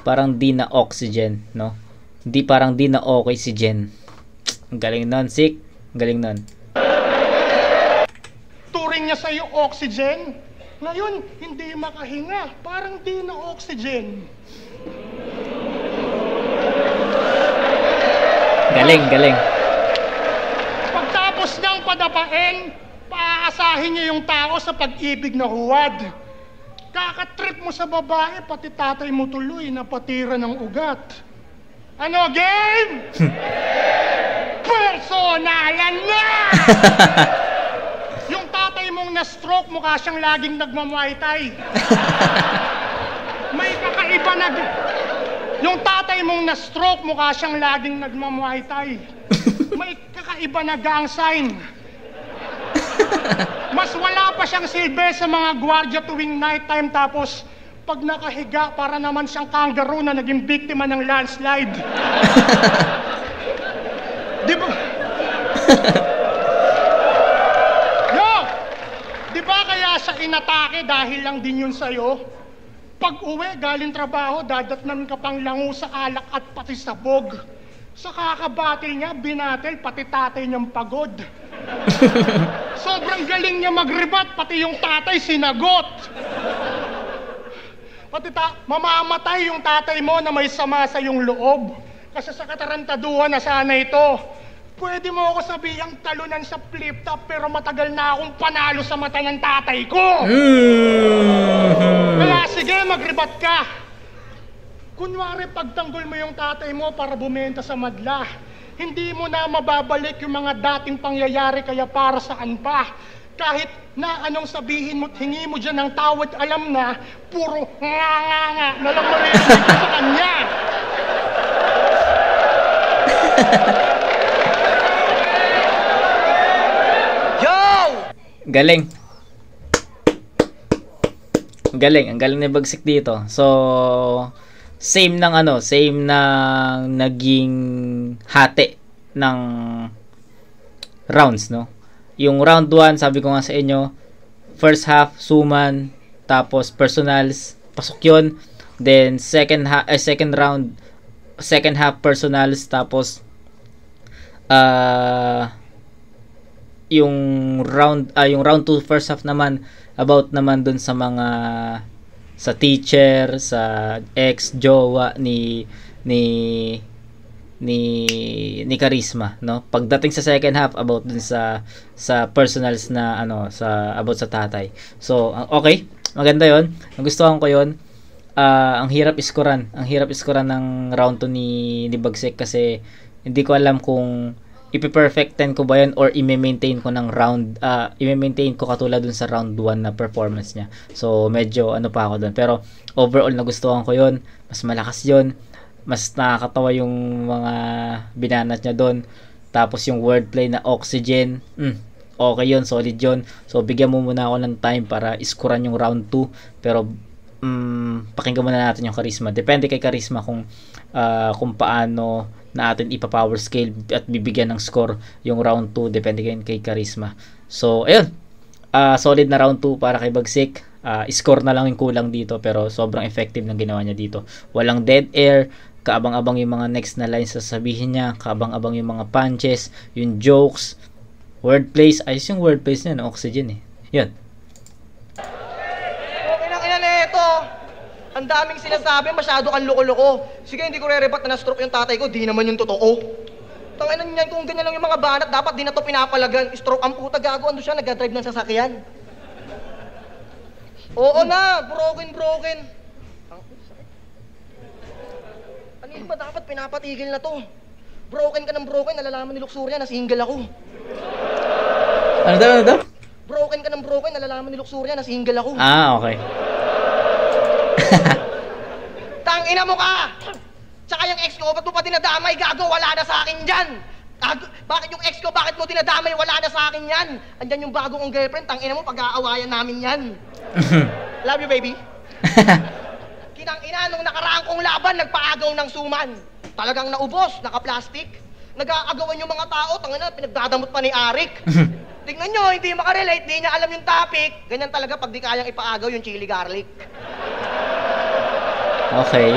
Parang di na oxygen, no? Hindi parang di na okay si Jen. Ang galing nun, Sik. Ang galing nun. Turing niya sa'yo oxygen. Ngayon, hindi makahinga. Parang di na oxygen. Galing. Pagtapos ng padapain, paaasahin niya yung tao sa pag-ibig na huwad. Kakatrip mo sa babae, pati tatay mo tuloy na patira ng ugat. Ano, game? Personalan na! Yung tatay mong mong na-stroke, mukha siyang laging nagmamuay thai. May kakaiba yung tatay mong na-stroke, mukha siyang laging nagmamuay thai. May kakaiba na gang sign. Mas wala pa siyang silbi sa mga gwardiya tuwing nighttime, tapos pag nakahiga, para naman siyang kangaroo na naging biktima ng landslide. Di ba? Yo! Di ba kaya siya inatake dahil lang din yun sa'yo? Pag uwi, galing trabaho, dadatnan ka pang lango sa alak at pati sabog. Sa kakabatil niya, binatil, pati tatay niyang pagod. Sobrang galing niya magribat, pati yung tatay sinagot. Pati mamamatay yung tatay mo na may sama sa yung loob. Kasi sa katarantaduhan na sana ito. Pwede mo ako sabihang talunan sa flip-top, pero matagal na akong panalo sa mata ng tatay ko. Kaya sige, magribat ka. Kunwari, pagtanggol mo yung tatay mo para bumenta sa madla, hindi mo na mababalik yung mga dating pangyayari, kaya para saan pa? Kahit na anong sabihin mo, hingi mo dyan ng tawad, alam na, puro nga na lang maririnig ko sa kanya. Yo! Galing. Ang galing ni Bagsik dito. So, same ng naging hati ng rounds, no? Yung round 1, sabi ko nga sa inyo, first half suman, tapos personals, pasok yun. Then second half personals, tapos yung round 2 first half naman about naman dun sa mga sa teacher, sa ex-jowa ni Charisma, no? Pagdating sa second half about dun sa personals na sa about sa tatay. So, okay, maganda 'yon. Nagustuhan ko 'yon. Ang hirap iskoran ng round 2 ni Bagsik kasi hindi ko alam kung ipi-perfecten ko ba 'yon or i-maintain ko ng round i-maintain ko katulad dun sa round 1 na performance niya. So medyo pa ako dun, pero overall nagustuhan ko 'yon. Mas malakas 'yon. Mas nakakatawa yung mga binanat niya doon. Tapos yung wordplay na oxygen, okay 'yon, solid 'yon. So bigyan mo muna ako ng time para iskoran yung round 2, pero pakinggan muna natin yung Charisma. Depende kay Charisma kung paano natin ipa-power scale at bibigyan ng score yung round 2, depende kay Charisma. So ayun, solid na round 2 para kay Bagsik. Score na lang yung kulang dito, pero sobrang effective ng ginawa niya dito. Walang dead air, kaabang-abang yung mga next na lines sasabihin niya, kaabang-abang yung mga punches, yung jokes, wordplays. Ayos yung wordplays niya, no? Oxygen yun. Ang daming sinasabi, masyado kang loko-loko. Sige, hindi ko re-rebat na na-stroke yung tatay ko, di naman yung totoo. Tanginan niyan, kung ganyan lang yung mga banat, dapat di na to pinapalagan. Stroke ang puta, gago, ando siya, nag-drive ng sasakyan. Oo na, broken. Ano ba dapat pinapatigil na to? Broken ka ng broken, nalalaman ni Luxuria na single ako. Ano daw? Broken ka ng broken, nalalaman ni Luxuria na single ako. Okay. Tangina mo ka! Tsaka yung ex ko, ba't mo pa dinadamay, gago? Wala na sa akin dyan! Bakit yung ex ko, bakit mo dinadamay? Wala na sa akin yan! Andyan yung bago kong girlfriend, tangina mo, pag-aawayan namin yan. Love you, baby. Kinang-ina, nung nakaraang kong laban, nagpaagaw ng suman. Talagang naubos, naka-plastic. Nag-aagawan yung mga tao, tangina, pinagdadamot pa ni Arik. Tingnan nyo, hindi makarelate, di niya alam yung topic. Ganyan talaga pag di kayang ipaagaw yung chili garlic. Okay.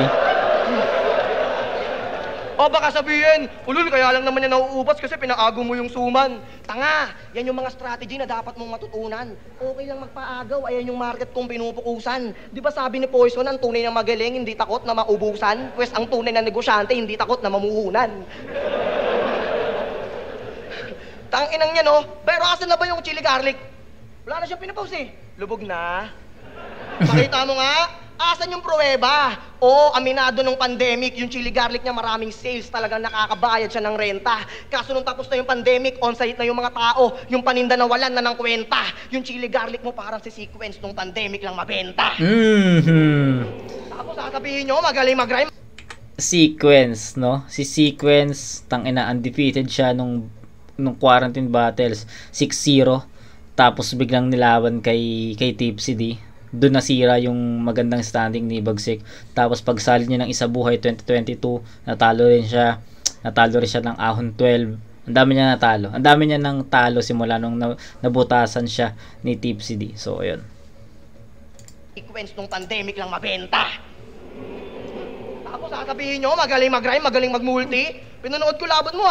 O baka sabihin, ulul, kaya lang naman yan nauubos kasi pinaagaw mo yung suman. Tanga, yan yung mga strategy na dapat mong matutunan. Okay lang magpaagaw, ayan yung market kong pinupukusan. Di ba sabi ni Poison, ang tunay na magaling, hindi takot na maubusan? Pwes ang tunay na negosyante, hindi takot na mamuhunan. Tanginang yan, no? Pero asan na ba yung chili garlic? Wala na siyang pinapause eh. Lubog na. Pakita mo nga. Asan yung pruweba? Oo, aminado nung pandemic, yung chili garlic niya maraming sales, talagang nakakabayad siya ng renta. Kaso nung tapos na yung pandemic, on-site na yung mga tao, yung paninda na walan na ng kwenta. Yung chili garlic mo parang si sequence nung pandemic lang mabenta. Tapos sasabihin nyo, magaling mag-rhyme. Sequence, no? Si Sequence, tangina, undefeated siya nung quarantine battles, 6-0. Tapos biglang nilaban kay Tipsy D. Doon nasira yung magandang standing ni Bagsik. Tapos pagsalit niya ng Isa Buhay 2022, natalo rin siya ng Ahon 12. Ang dami niya natalo. Ang dami niya nang talo simula nung nabutasan siya ni Tipsy D. So, ayun. Sequence nung pandemic lang mabenta. Tapos sasabihin nyo, magaling mag-rhyme, magaling mag-multi. Pinanood ko laban mo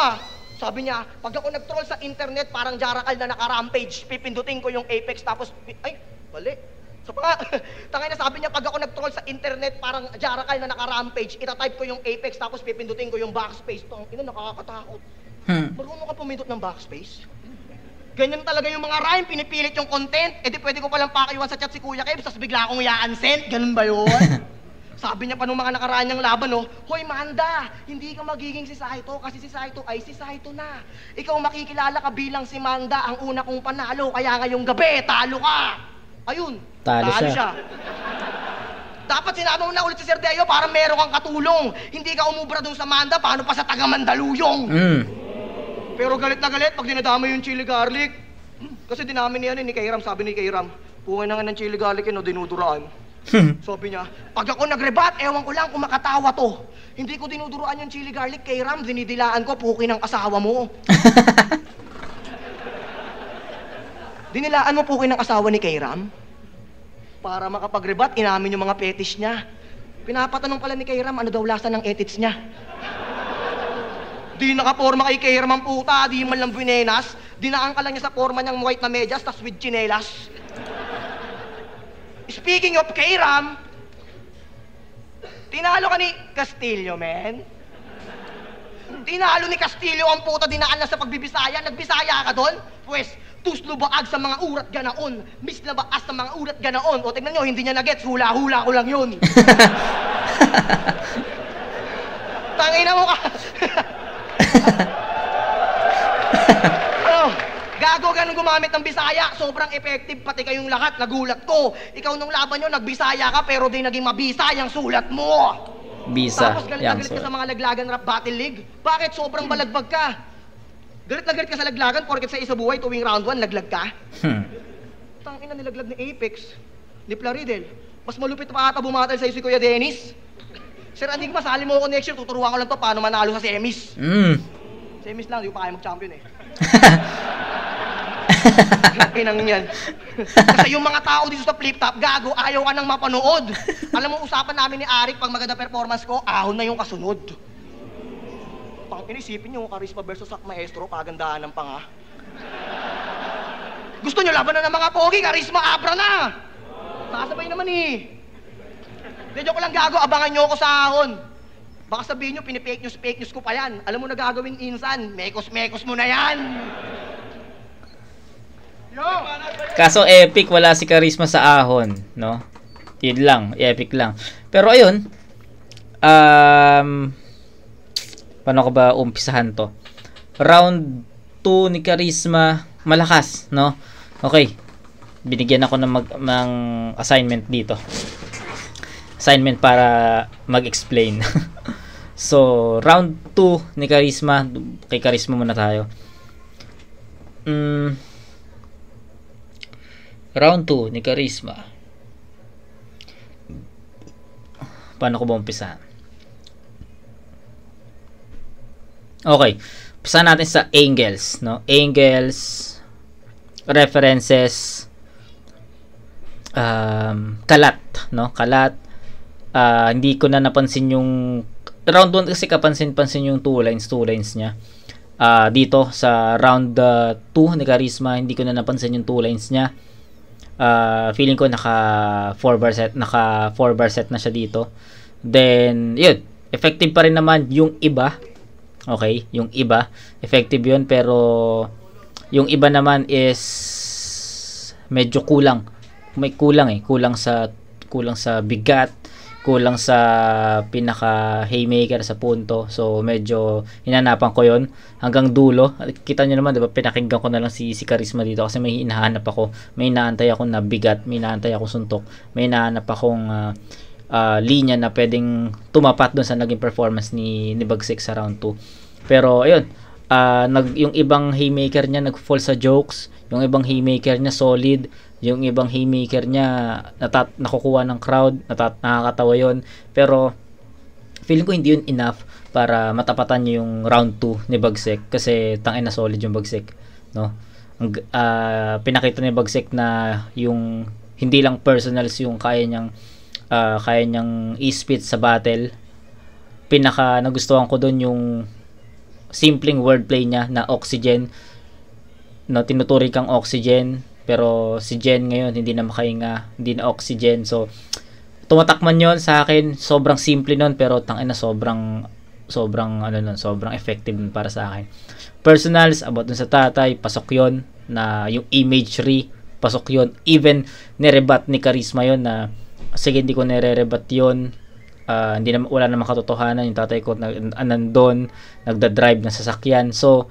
Sabi niya, pag ako nag-troll sa internet, parang Jarakal na naka-rampage. Pipindutin ko yung Apex, tapos, ay, mali. So tangay na sabi niya, pag ako nag-troll sa internet, parang Jarakal na naka-rampage, itatype ko yung Apex, tapos pipindutin ko yung backspace. Ina, nakakatakot. Marunong ka pumindot ng backspace? Ganyan talaga yung mga rhyme, pinipilit yung content, di pwede ko palang pakaiwan sa chat si Kuya Kev, tapos bigla akong i-unsend, ganun ba yun? Sabi niya pa nung mga nakaraan niyang laban, Hoy Manda, hindi ka magiging si Saito kasi si Saito ay si Saito na. Ikaw makikilala ka bilang si Manda, ang una kong panalo, kaya ngayong gabi, talo ka. Ayun, talo siya. Dapat sinabi mo na ulit si Sir Deo para meron kang katulong. Hindi ka umubra dun sa Manda, paano pa sa taga Mandaluyong? Pero galit na galit pag dinadama yung chili garlic. Kasi dinamin niya ni Kairam, sabi ni Kairam, pungay na nga ng chili garlic dinuduraan. Sabi niya, pag ako nagrebat, ewan ko lang kung makatawa to. Hindi ko dinuduruan yung chili garlic, Kairam, dinidilaan ko, puki ng asawa mo. Dinilaan mo puki ng asawa ni Kairam? Para makapagrebat, inamin yung mga fetish niya. Pinapatanong pala ni Kairam, ano daw lasa ng edits niya? Di nakaporma kay Kairam ang puta, di man lang binenas. Dinaan ka lang niya sa forma niyang white na medyas, tas with chinelas. Speaking of Kairam, tinalo ka ni Castillo, men. Tinalo ni Castillo ang puta, dinaan lang sa pagbibisaya. Nagbisaya ka doon? Pues, tuslo baag sa mga urat ganaon. Miss na baas sa mga urat ganaon. O, tignan nyo, hindi niya nagets. Hula-hula ko lang yun. Tangina mo ka. Gago, ganun gumamit ng Bisaya. Sobrang effective, pati kayong lahat. Nagulat ko. Ikaw nung laban nyo, nagbisaya ka, pero di naging mabisa yung sulat mo. Bisa. Tapos galit na galit ka sa mga laglagan rap battle league. Bakit? Sobrang balagbag ka. Galit na galit ka sa laglagan, porket sa Isa Buhay, tuwing round 1, laglag ka. Tangina, nilaglag ni Apex, ni Plaridel. Mas malupit pa ata bumatal sa'yo si Kuya Dennis. Sir Enigma, sali mo ako next year, tuturuan ko lang to paano manalo sa semis. Semis lang, di ko pa kaya mag-champion eh. Pinang yan. Kasi yung mga tao dito sa flip-top, gago, ayaw ka nang mapanood. Alam mo, usapan namin ni Arik, pag maganda performance ko, ahon na yung kasunod. Inisipin nyo, Karisma versus Sak Maestro, pagandahan ng panga. Gusto nyo laban na ng mga pogi, Karisma, abra na! Nakasabay naman eh. Hindi, joke lang, gago, abangan nyo ako sa ahon. Baka sabihin nyo, fake news ko pa yan. Alam mo na gagawin insan, mekos mo na yan! Yo! Kaso epic, wala si Karisma sa ahon, no? Yun lang, epic lang. Pero ayun, paano ko ba umpisahan to? Round 2 ni Karisma, malakas, no? Okay, binigyan ako ng assignment dito. Assignment para mag-explain. So, round 2 ni Karisma, kay Karisma muna tayo. Round 2 ni Karisma. Paano ko ba umpisahan? Okay. Umpisahan natin sa angles, no? Angles, references, kalat, no? Kalat. Hindi ko na napansin yung round 1 kasi kapansin-pansin yung two lines niya. Dito sa round 2 ni Karisma, hindi ko na napansin yung 2 lines niya. Feeling ko naka 4 bar set na siya dito. Then yun, effective pa rin naman yung iba. Okay, yung iba effective yun, pero yung iba naman is medyo kulang. May kulang sa kulang sa bigat, kulang sa pinaka haymaker sa punto. So medyo hinanapan ko yon hanggang dulo. Kita nyo naman, 'di ba, pinakinggan ko na lang si Charisma dito kasi may hinahanap ako. May inaantay ako na bigat, may inaantay ako suntok, may hinahanap akong linya na pwedeng tumapat doon sa naging performance ni Bagsik sa round 2. Pero ayun, yung ibang haymaker niya nag-fall sa jokes, yung ibang haymaker niya solid, yung ibang haymaker niya nakukuha ng crowd, nakakatawa yon. Pero feeling ko hindi yun enough para matapatan niyo yung round 2 ni Bagsik kasi tangin na solid yung Bagsik, no? Pinakita ni Bagsik na yung hindi lang personals yung kaya niyang i-spit sa battle. Pinaka nagustuhan ko doon yung simpleng wordplay niya na oxygen, no, tinuturi kang oxygen, pero si Jen ngayon hindi na makahinga, hindi na oxygen. So tumatak man yon sa akin, sobrang simple nun, pero tangina sobrang effective nun para sa akin. Personals about dun sa tatay, pasok yon, na yung imagery, pasok yon. Even nirebat ni Charisma yon na sige, hindi ko nire-rebat yun, wala namang katotohanan, yung tatay ko nandun, nagda-drive ng sasakyan. So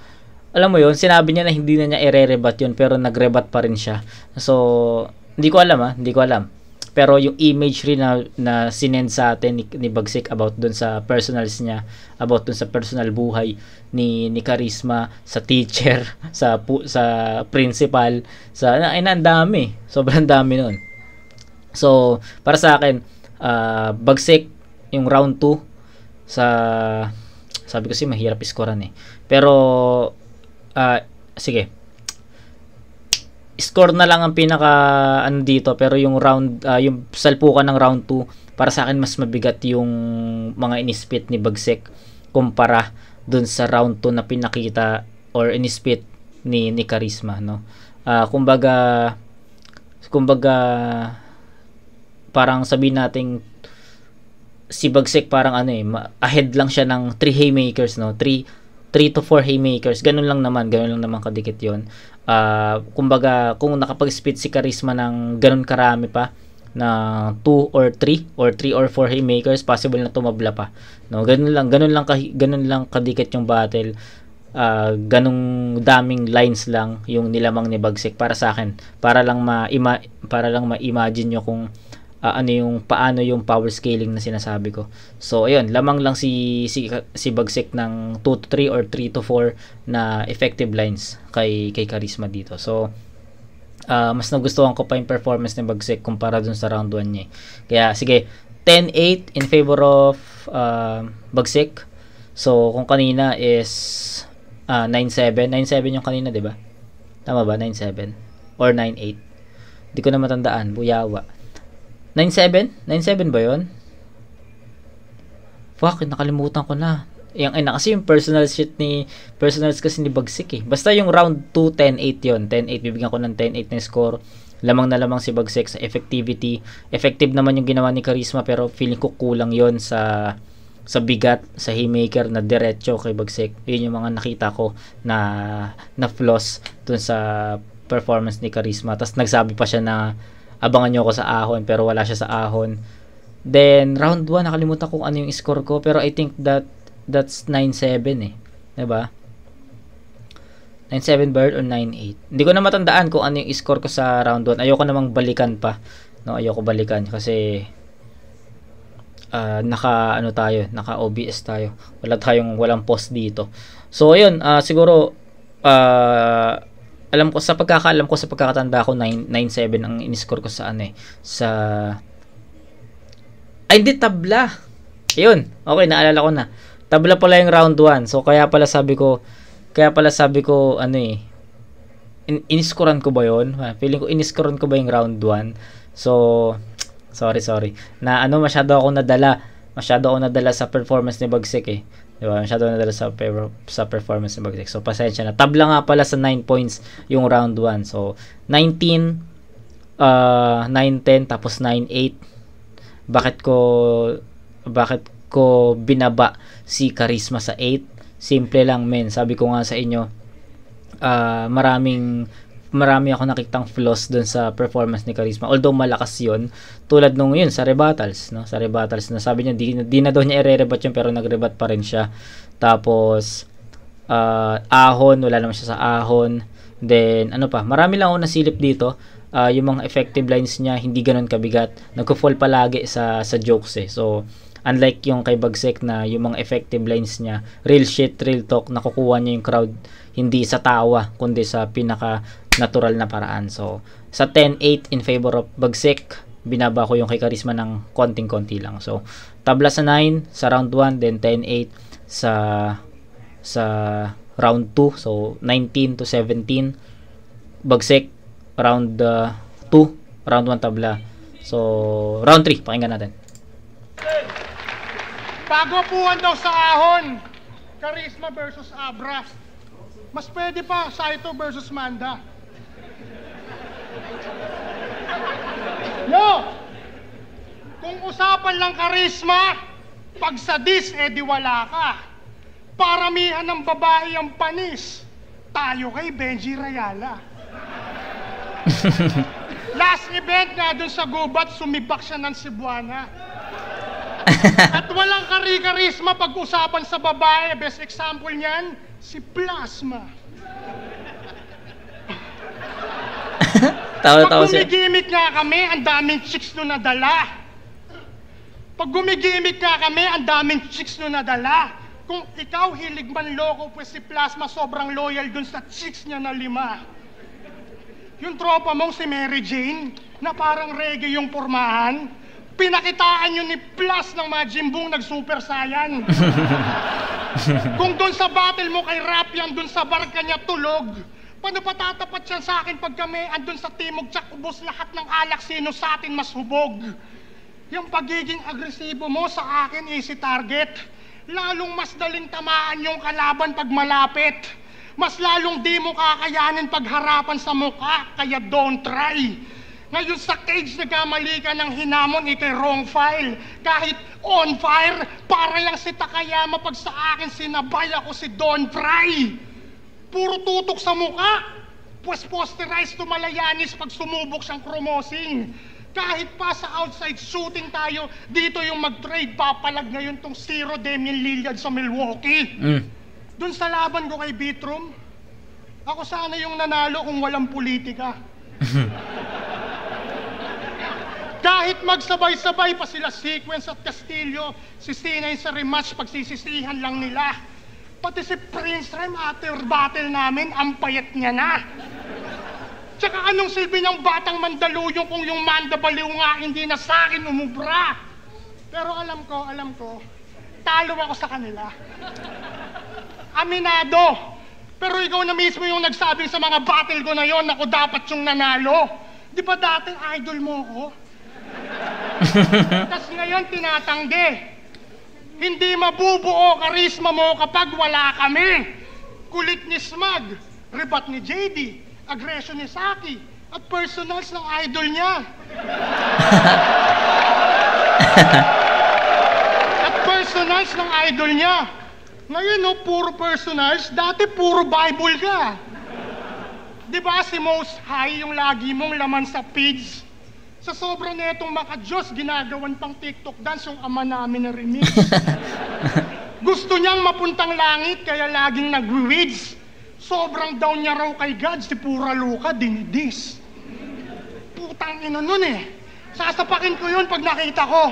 alam mo yun, sinabi niya na hindi na niya i-rebat yun, pero nag-rebat pa rin siya. So hindi ko alam. Pero yung imagery na sinend sa atin ni Bagsik about dun sa personals niya, about dun sa personal buhay ni Charisma, sa teacher, sa principal, ang dami, sobrang dami nun. So para sa akin, Bagsik yung round 2 sabi ko si mahirap iskoran pero sige, score na lang ang pinaka dito, pero yung round yung salpukan ng round 2 para sa akin mas mabigat yung mga inispit ni Bagsik kumpara dun sa round 2 na pinakita or inispit ni Charisma, no? Kumbaga parang sabihin nating si Bagsik parang ahead lang siya ng 3 haymakers, no? 3 to 4 haymakers. Ganun lang naman kadikit 'yon. Kumbaga kung nakapag-spit si Charisma ng ganun karami pa na 2 or 3 or 4 haymakers, possible na tumabla pa, no? Ganun lang kadikit yung battle. Ganong daming lines lang yung nilamang ni Bagsik para sa akin, para lang ma-imagine nyo kung paano yung power scaling na sinasabi ko. So ayun, lamang lang si Bagsik ng 2 to 3 or 3 to 4 na effective lines kay Charisma dito. So mas nagustuhan ko pa yung performance ni Bagsik kumpara dun sa round 1 niya. Kaya sige, 10-8 in favor of Bagsik. So kung kanina is 9-7 yung kanina, 'di ba? Tama ba? 9-7 or 9-8? Hindi ko na matandaan, buyawa. 9-7 ba yun? Fuck, nakalimutan ko na. Kasi yung personals kasi ni Bagsik Basta yung round 2, 10-8 yun. 10-8, bibigyan ko ng 10-8 na score. Lamang na lamang si Bagsik sa effectivity. Effective naman yung ginawa ni Charisma, pero feeling ko kulang yon sa bigat, sa haymaker na diretso kay Bagsik. Yun yung mga nakita ko na flaws dun sa performance ni Charisma. Tapos nagsabi pa siya na abangan nyo ako sa ahon, pero wala siya sa ahon. Then round 1, nakalimutan ko ano yung score ko, pero I think that's 9-7 diba? 9-7 bird or 9-8, hindi ko na matandaan kung ano yung score ko sa round 1. Ayoko namang balikan pa, no? Ayoko balikan kasi naka OBS tayo, walang post dito. So ayun, siguro alam ko sa pagkakatanda ko 9-7 ang in-score ko sa hindi tabla. Ayun, okay, naalala ko na. Tabla pala yung round 1. So kaya pala sabi ko in-scorean ko ba 'yon? Feeling ko in-scorean ko ba yung round 1. So sorry. Na masyado ako nadala sa performance ni Bagsik Diba? Masyado nadala sa performance ni Bagsik. So pasensya na. Tabla nga pala sa 9 points yung round 1. So 19, 9-10, tapos 9-8. Bakit ko binaba si Charisma sa 8? Simple lang, men. Sabi ko nga sa inyo, maraming marami ako nakitang flaws dun sa performance ni Charisma. Although malakas yun, tulad nung yun sa rebuttals, no? Sa rebuttals na sabi niya di na daw niya i-rebat yun pero nag-rebat pa rin siya. Tapos ahon, wala naman siya sa ahon. Then ano pa, marami lang ako nasilip dito. Yung mga effective lines niya hindi ganoon kabigat. Nagko-fall palagi sa jokes eh. So unlike yung kay Bagsek na yung mga effective lines niya, real shit, real talk, nakukuha niya yung crowd hindi sa tawa, kundi sa pinaka natural na paraan. So sa 10-8 in favor of Bagsek, binaba ko yung kay Charisma ng konting-konti lang. So tabla sa 9 sa round 1, then 10-8 sa round 2. So 19 to 17 Bagsek, round 2, round 1 tabla. So round 3 pakinggan natin. Pagwapuan daw sa ahon, Charisma versus Abra. Mas pwede pa Saito versus Manda. No! Kung usapan lang Charisma, pag sadis, di wala ka. Paramihan ng babae ang panis. Tayo kay Benji Rayala. Last event nga dun sa Gubat, sumibak siya ng Cebuana. At walang kari-karisma pag-usapan sa babae. Best example niyan, si Plasma. Pag gumigimik nga kami, ang daming chicks no nadala. Pag gumigimik nga kami, ang daming chicks no nadala. Kung ikaw hilig man loko, pues si Plasma sobrang loyal dun sa chicks niya na 5. Yung tropa mong si Mary Jane, na parang reggae yung pormahan, pinakitaan yun ni Plus ng mga jimbong nag-super saiyan. Kung doon sa battle mo kay Rapian, doon sa bar kanya tulog, paano patatapat siya sa akin pag kami andun sa timog, tsak ubos lahat ng alak, sino sa atin mas hubog? Yung pagiging agresibo mo sa akin, easy target. Lalong mas daling tamaan yung kalaban pag malapit. Mas lalong di mo kakayanin pagharapan sa mukha, kaya don't try. Ngayon sa cage, nagkamali ka ng hinamon, ikay wrong file. Kahit on fire, para yung si Takayama pag sa akin sinabay ako si Don Fry. Puro tutok sa mukha, pues posterize to Malayanis pag sumubok siyang kromosing. Kahit pa sa outside shooting tayo, dito yung mag-trade, papalag ngayon tong Zero Damian Lillard sa Milwaukee. Doon sa laban ko kay Beatroom, ako sana yung nanalo kung walang politika. Kahit magsabay-sabay pa sila Sequence at Castillo, si Sinay sa rematch pagsisisihan lang nila. Pati si Prince Rem after battle namin, ang payat niya na. Tsaka anong silbi ng batang Mandaluyong kung yung Mandabaliw nga hindi na sa akin umubra? Pero alam ko, talo ako sa kanila. Aminado. Pero ikaw na mismo yung nagsabi sa mga battle ko na yon, ako dapat yung nanalo. Di ba dating idol mo ko? Tapos ngayon tinatanggi. Hindi mabubuo karisma mo kapag wala kami. Kulit ni Smag, rebat ni JD, aggression ni Saki, at personals ng idol niya. At personals ng idol niya. Ngayon no, puro personals, dati puro Bible ka. Diba si Most High yung lagi mong laman sa feeds? Sa sobrang netong maka-Diyos, ginagawan pang TikTok dance yung ama namin na remix. Gusto niyang mapuntang langit, kaya laging nag-weeds. Sobrang down niya raw kay God, si Pura Luka, dinidis. Putang ina nun eh. Sasapakin ko yun pag nakita ko.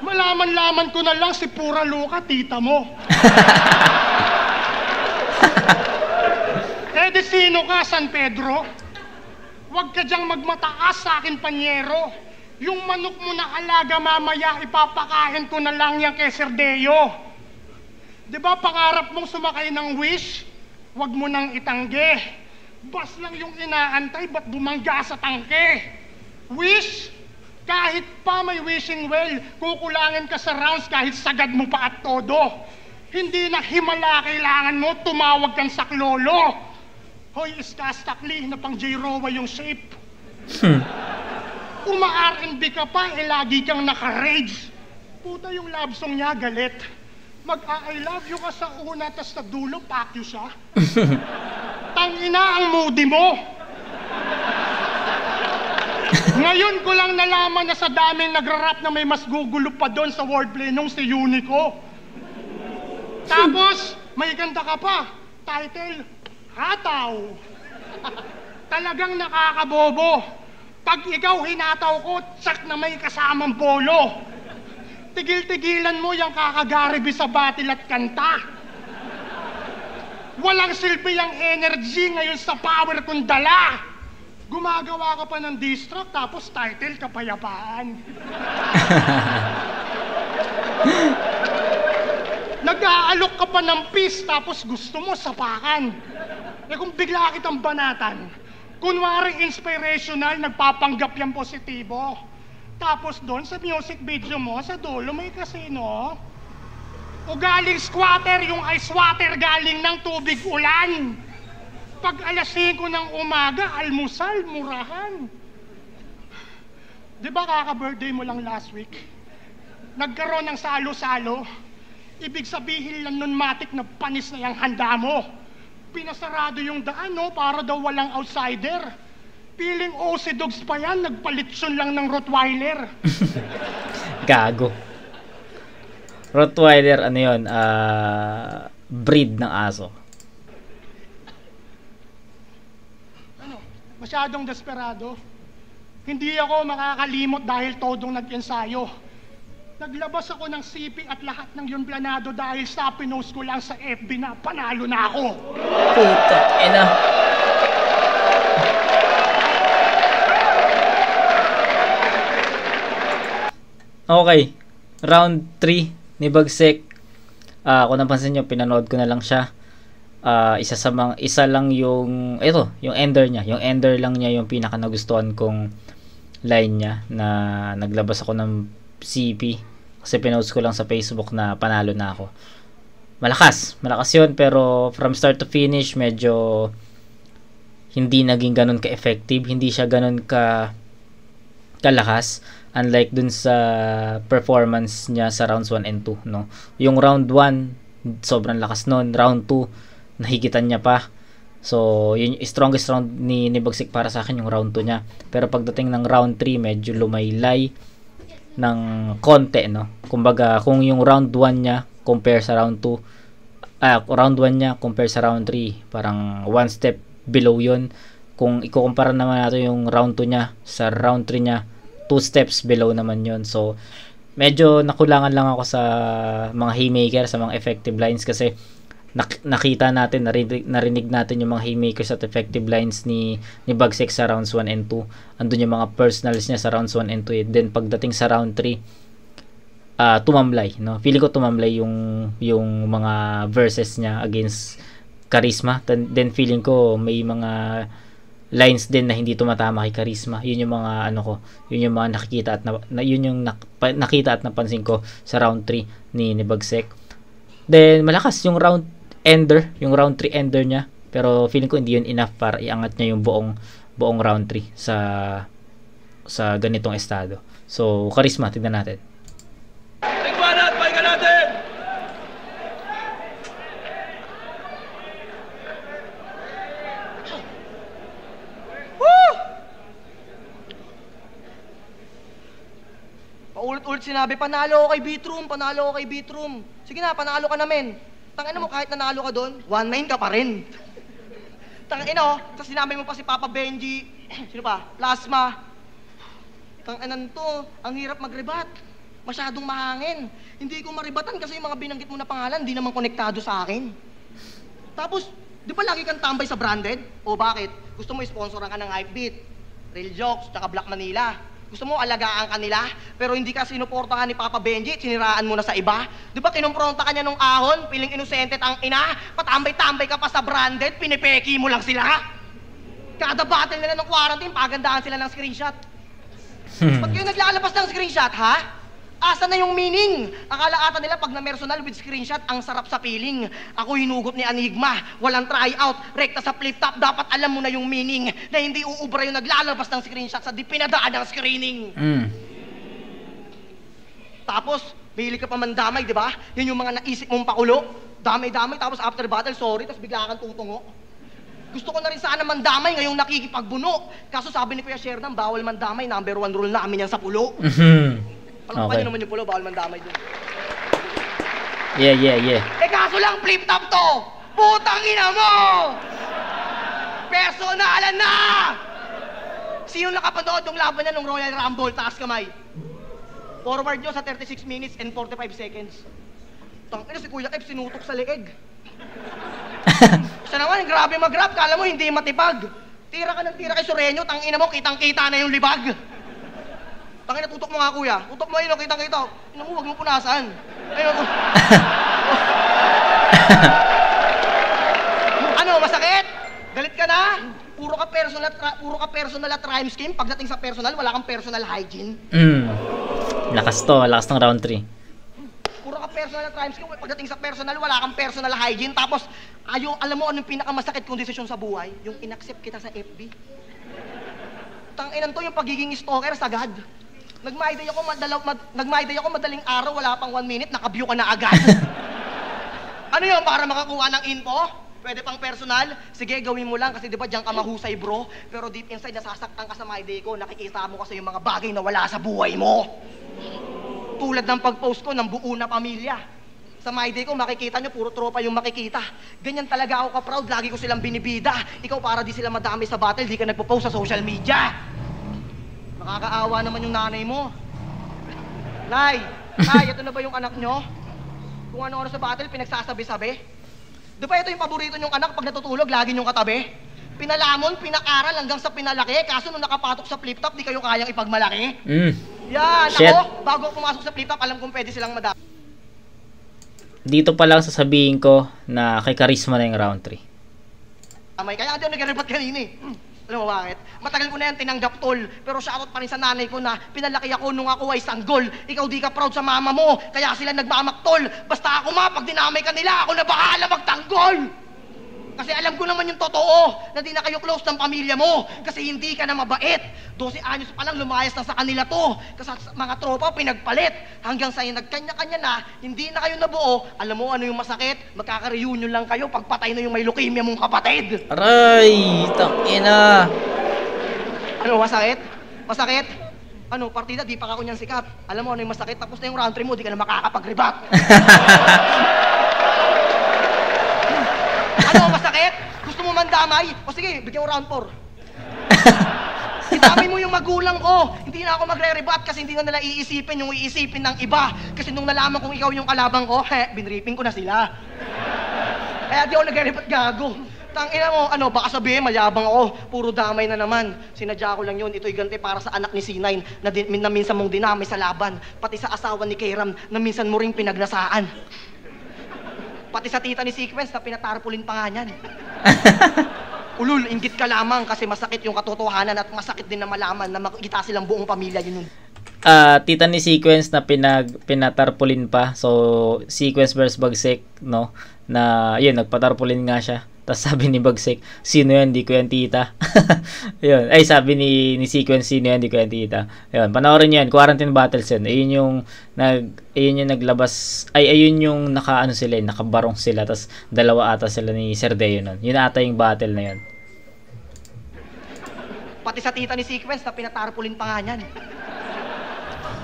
Malaman-laman ko na lang si Pura Luka, tita mo. Di sino ka, San Pedro? Huwag ka diyang magmataas sa akin, panyero. Yung manok mo na alaga mamaya, ipapakain ko na lang yan kay Serdeo. Di ba pangarap mong sumakay ng Wish? Huwag mo nang itangge. Bas lang yung inaantay, ba't bumangga sa tangke? Wish? Kahit pa may wishing well, kukulangin ka sa rounds kahit sagad mo pa at todo. Hindi na himala kailangan mo, tumawag kang saklolo. Hoy, iskastakli na pang J-Rowa yung shape. Uma-R&B ka pa, lagi kang naka-rage. Puta yung love song niya, galit. Mag-I love you ka sa una, tas sa dulo, pakyo siya. Tangina ang moody mo. Ngayon ko lang nalaman na sa daming nagra-rap na may mas gugulo pa doon sa wordplay nung si Unico. Tapos, may ganda ka pa. Title, Hataw. Talagang nakakabobo. Pag ikaw hinataw ko, tsak na may kasamang polo. Tigil-tigilan mo yung kakagaribi sa batil at kanta. Walang silbi ang energy ngayon sa power kong dala. Gumagawa ka pa ng diss track, tapos title, Kapayapaan. Nag-aalok ka pa ng peace, tapos gusto mo sapakan. Eh kung bigla kitang banatan, kunwari inspirational, nagpapanggap yung positibo. Tapos doon sa music video mo, sa dulo may casino. O galing squatter, yung ice water galing ng tubig ulan. Pag alas 5 ng umaga, almusal, murahan. Di ba kaka-birthday mo lang last week? Nagkaroon ng salo-salo. Ibig sabihin lang nun matik na panis na yung handa mo. Pinasarado yung daan, no? Para daw walang outsider. Piling OC dogs pa yan, nagpalitsyon lang ng Rottweiler. Gago. Rottweiler, ano yun? Breed ng aso. Ano? Masyadong desperado. Hindi ako makakalimot dahil todong nag-ensayo. Naglabas ako ng CP at lahat ng yun planado dahil sa pinost ko lang sa FB na panalo na ako. Puta, ina. Okay, round 3 ni Bagsik. Kung napansin nyo, pinanood ko na lang siya. Isa lang yung yung ender niya. Yung ender lang niya yung pinaka nagustuhan kong line niya na naglabas ako ng CP kasi pinost ko lang sa Facebook na panalo na ako. Malakas yun, pero from start to finish medyo hindi naging ganun ka-effective, hindi siya ganun kalakas. Unlike dun sa performance niya sa rounds 1 and 2, no? Yung round 1, sobrang lakas nun. Round 2, nahigitan niya pa. So, yun yung strongest round ni Bagsik para sa akin, yung round 2 niya. Pero pagdating ng round 3, medyo lumaylay ng konti, no? Kumbaga, kung yung round 1 niya compare sa round 2, round 1 niya compare sa round 3, parang one step below yun. Kung ikukumpara naman natin yung round 2 niya sa round 3 niya, 2 steps below naman yun. So medyo nakulangan lang ako sa mga haymaker, sa mga effective lines kasi nakita natin, narinig natin yung mga haymakers at effective lines ni Bagsik sa rounds 1 and 2. Andun yung mga personals niya sa rounds 1 and 2. Then pagdating sa round 3, tumamlay, no? Feeling ko tumamlay yung mga verses niya against Charisma. Then feeling ko may mga lines din na hindi tumatama kay Charisma. Yun yung mga yun yung mga nakikita at yun yung nakita at napansin ko sa round 3 ni Bagsik. Then malakas yung round 3 ender niya, pero feeling ko hindi yun enough para iangat niya yung buong round 3 sa ganitong estado. So Charisma, tignan natin. Tingnan at pahinga natin! Paulit-ulit sinabi, panalo ako kay Beatroom. Sige na, panalo ka namin. Tangina mo, kahit nanalo ka doon, 1-9 ka pa rin. Tangina, tapos sinabi mo pa si Papa Benji, sino pa? Plasma. Tangina to, ang hirap magrebat. Masyadong mahangin. Hindi ko maribatan kasi yung mga binanggit mo na pangalan, hindi naman konektado sa akin. Tapos, di ba lagi kang tambay sa branded? O bakit? Gusto mo isponsoran ka ng Hypebeat, Real Jokes, tsaka Black Manila. Gusto mo alagaan ka nila, pero hindi ka sinuportahan ni Papa Benji, siniraan mo na sa iba. Di ba kinumpronta ka niya nung ahon, piling inosente ang ina, patambay-tambay ka pa sa branded, pinipeki mo lang sila. Kada battle nila ng quarantine, pagandahan sila ng screenshot. Ba't kayo naglalabas ng screenshot, ha? Asa na yung meaning? Akala ata nila pag na-personal with screenshot, ang sarap sa feeling. Ako hinugot ni Enigma, walang tryout, rekta sa flip-top, dapat alam mo na yung meaning na hindi uubra yung naglalabas ng screenshot sa di pinadaan ng screening. Tapos, mahilig ka pa mandamay, di ba? Yun yung mga naisip mong pakulo. Damay-damay, tapos after battle, sorry, tapos bigla kang tutungo. Gusto ko na rin sana mandamay ngayong nakikipagbuno. Kaso sabi ni Kuya Sherdan, bawal mandamay. #1 rule namin yan sa pulo. Alam Okay. nyo naman yung pulo, bawal mandamay dun. Yeah. Eh kaso lang, flip top to! Putang ina mo! Personalan na! Sino nakapanood ng laban niya ng Royal Rumble? Taas kamay. Forward nyo sa 36 minutes and 45 seconds. Tangina si Kuya Kev, sinutok sa leeg. Siya naman, grabe mag-rap. Kala mo hindi matipag. Tira ka ng tira kay Sureño, tangina mo, kitang-kita na yung libag. Tangina, tutok mo nga kuya. Tutok mo yun, kitang-kita. Ina mo, huwag mo punasan. Ayun. Ano, masakit? Galit ka na? Puro ka personal at rhyme scheme. Pagdating sa personal, wala kang personal hygiene. Lakas ng round 3. Puro ka personal at rhyme scheme. Pagdating sa personal, wala kang personal hygiene. Tapos, alam mo anong pinakamasakit kong desisyon sa buhay? Yung inaccept kita sa FB. Tanginan to, yung pagiging stalker sagad. Nag-my day ako madaling araw, wala pang 1 minute, naka-view ka na agad. Ano yun, para makakuha ng info? Pwede pang personal? Sige, gawin mo lang kasi di ba diyan ka mahusay bro? Pero deep inside, nasasaktan ka sa my day ko, nakikita mo kasi yung mga bagay na wala sa buhay mo. Tulad ng pag-post ko ng buo na pamilya. Sa my day ko, makikita nyo, puro tropa yung makikita. Ganyan talaga ako ka-proud, lagi ko silang binibida. Ikaw para di sila madami sa battle, di ka nagpo-post sa social media. Nakakaawa naman yung nanay mo. Nay, ito na ba yung anak nyo? Kung ano-ano sa battle, pinagsasabi-sabi. Di ba ito yung paborito nyong anak pag natutulog, lagi nyong katabi? Pinalamon, pinakaral hanggang sa pinalaki, kaso nung nakapatok sa flip-top, di kayo kayang ipagmalaki. Yan, Shit. ako, bago ako pumasok sa flip-top, alam kong pwede silang madami. Dito pa lang sasabihin ko na kay Charisma na yung round 3. Kaya hindi ako nag-rebat kanina eh. Alam mo bakit? Matagal ko na yan tinanggap tol, pero shoutout pa rin sa nanay ko na pinalaki ako nung ako ay sanggol. Ikaw di ka proud sa mama mo, kaya sila nagmamaktol. Basta ako pag dinamay ka nila, ako na bahala magtanggol! Kasi alam ko naman yung totoo, na di na kayo close ng pamilya mo, kasi hindi ka na mabait. 12 anyos pa lang lumayas na sa kanila to, kasi mga tropa pinagpalit. Hanggang sa'yo nagkanya-kanya na, hindi na kayo nabuo. Alam mo ano yung masakit? Magkaka-reunion lang kayo pagpatay na yung may leukemia mong kapatid. Aray, tangina. Ano, masakit? Masakit? Ano, partida, di pa ako niyan sikat. Alam mo ano yung masakit? Tapos na yung round 3 mo, di ka na makakapag-rebat. Ano, masakit? Gusto mo mandamay? O sige, bigyan mo round 4. Idamay mo yung magulang ko. Hindi na ako magre-rebat kasi hindi na nila iisipin yung iisipin ng iba. Kasi nung nalaman kong ikaw yung kalabang ko, binriping ko na sila. Kaya di ako nagre-rebat, gago. Tangina mo, ano, baka sabihin, mayabang ako. Puro damay na naman. Sinadya ko lang yun. Ito'y ganti para sa anak ni C9 na minsan mong dinamay sa laban. Pati sa asawa ni Kairam na minsan mo ring pinagnasaan. Pati sa tita ni Sequence na pinatarpulin pa nga niyan. Ulul, inggit ka lamang kasi masakit yung katotohanan at masakit din na malaman na makikita silang buong pamilya yun. Tita ni Sequence na pinatarpulin pa. So, Sequence versus Bagsik, no? Na, yun, nagpatarpulin nga siya. Tapos sabi ni Bagsik, sino yan? Di ko yan tita. Yun. Ay, sabi ni Sequence, sino yan? Di ko yan tita. Yun, panoorin nyo yan. Quarantine Battles yun. Ayun yung naglabas, ayun yung nakabarong sila. Tapos dalawa ata sila ni Serdeo nun. Yun ata yung battle na yun. Pati sa tita ni Sequence na pinatarpulin pa nga niyan.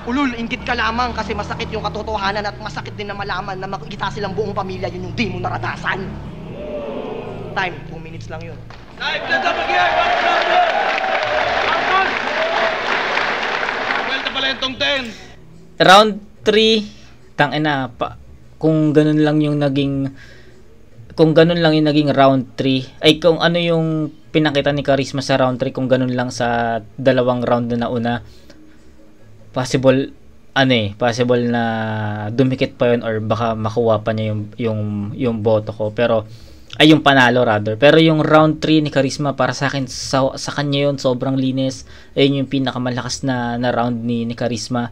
Ulul, inggit ka lamang kasi masakit yung katotohanan at masakit din na malaman na makikita silang buong pamilya yun yung di mo naranasan. Time, 2 minutes lang yun. Live, let's up again! Well, tapalentong 10. Round 3, tangina pa. Kung ganun lang yung naging round 3, ay kung ano yung pinakita ni Charisma sa round 3, kung ganun lang sa dalawang round na nauna, possible na dumikit pa yun or baka makuha pa niya yung boto ko, pero ay yung panalo rather. Pero yung round 3 ni Charisma, para sa akin, sa kanya yun sobrang linis. Ayun yung pinakamalakas na round ni Charisma.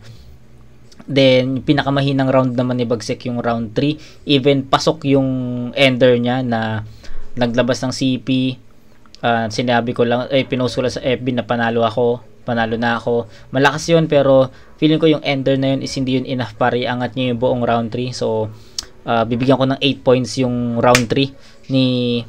Then yung pinakamahinang round naman ni Bagsik yung round 3. Even pasok yung ender niya na naglabas ng CP. Sinabi ko lang, pinost ko lang sa FB na panalo na ako. Malakas yun, pero feeling ko yung ender na yun is hindi yun enough para iangat niya yung buong round 3. So bibigyan ko ng 8 points yung round 3 ni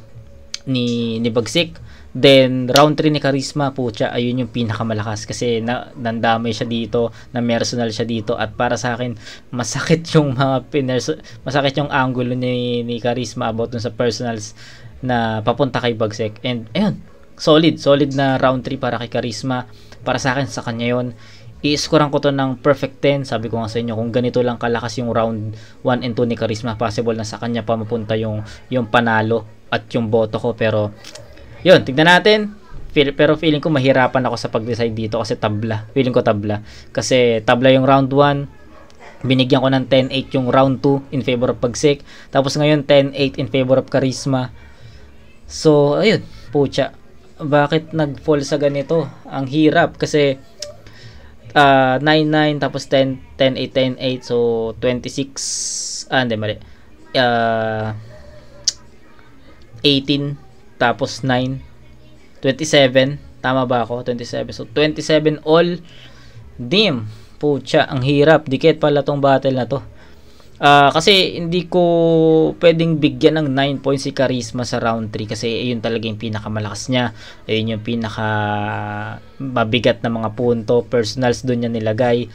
ni Bagsik. Then round 3 ni Charisma, pucha, ayun yung pinakamalakas kasi nandamay siya dito, na personal siya dito, at para sa akin masakit yung masakit yung angulo ni Charisma about dun sa personals na papunta kay Bagsik. And ayun, solid na round 3 para kay Charisma. Para sa akin, sa kanya yun. I-scorean ko to ng perfect 10. Sabi ko nga sa inyo, kung ganito lang kalakas yung round 1 and 2 ni Charisma, possible na sa kanya pa mapunta yung panalo at yung boto ko. Pero yun, tignan natin. Pero feeling ko mahirapan ako sa pag-decide dito kasi tabla. Feeling ko tabla. Kasi tabla yung round 1. Binigyan ko ng 10-8 yung round 2 in favor of Bagsik. Tapos ngayon 10-8 in favor of Charisma. So, ayun, pucha. Bakit nag-fall sa ganito? Ang hirap kasi 9-9 tapos 10-8, 10-8. So, 26. Hindi, mali. 18 tapos 9, 27, tama ba ako? 27, so 27 all. Damn, pucha, ang hirap, dikit pala tong battle na to. Kasi hindi ko pwedeng bigyan ng 9 points si Charisma sa round 3 kasi ayun talaga yung pinakamalakas niya, ayun yung pinaka mabigat na mga punto, personals doon niya nilagay.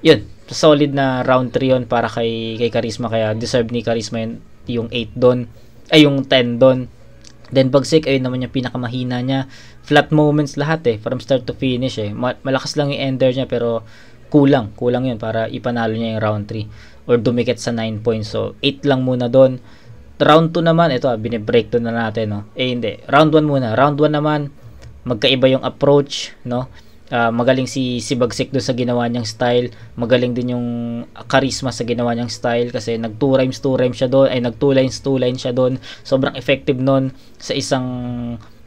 Yun, solid na round 3 yun para kay Charisma, kaya deserve ni Charisma yung 8 doon, ay yung 10 doon. Then Bagsik, ayun naman yung pinakamahina niya. Flat moments lahat from start to finish Malakas lang yung ender niya pero kulang yun para ipanalo niya yung round 3 or dumikit sa 9 points. So 8 lang muna doon. Round 2 naman, ito bine-break down na natin, no. Hindi. Round 1 muna. Round 1 naman, magkaiba yung approach, no. Magaling si Bagsik doon sa ginawa niyang style. Magaling din yung Charisma sa ginawa niyang style kasi nag 2 rhymes siya doon, ay nag 2 lines siya doon. Sobrang effective noon sa isang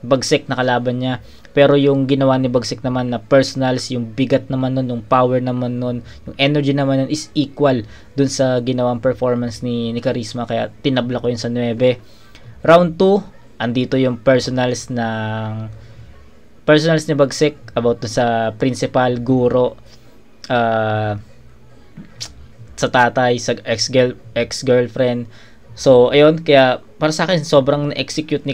Bagsik na kalaban niya. Pero yung ginawa ni Bagsik naman na personals, yung bigat naman nun, yung power naman nun, yung energy naman nun is equal dun sa ginawang performance ni Charisma, kaya tinabla ko yun sa 9. Round 2, andito yung personals ni Bagsik about sa principal, guro, sa tatay, sa ex-girlfriend. So ayun, kaya para sa akin sobrang na-execute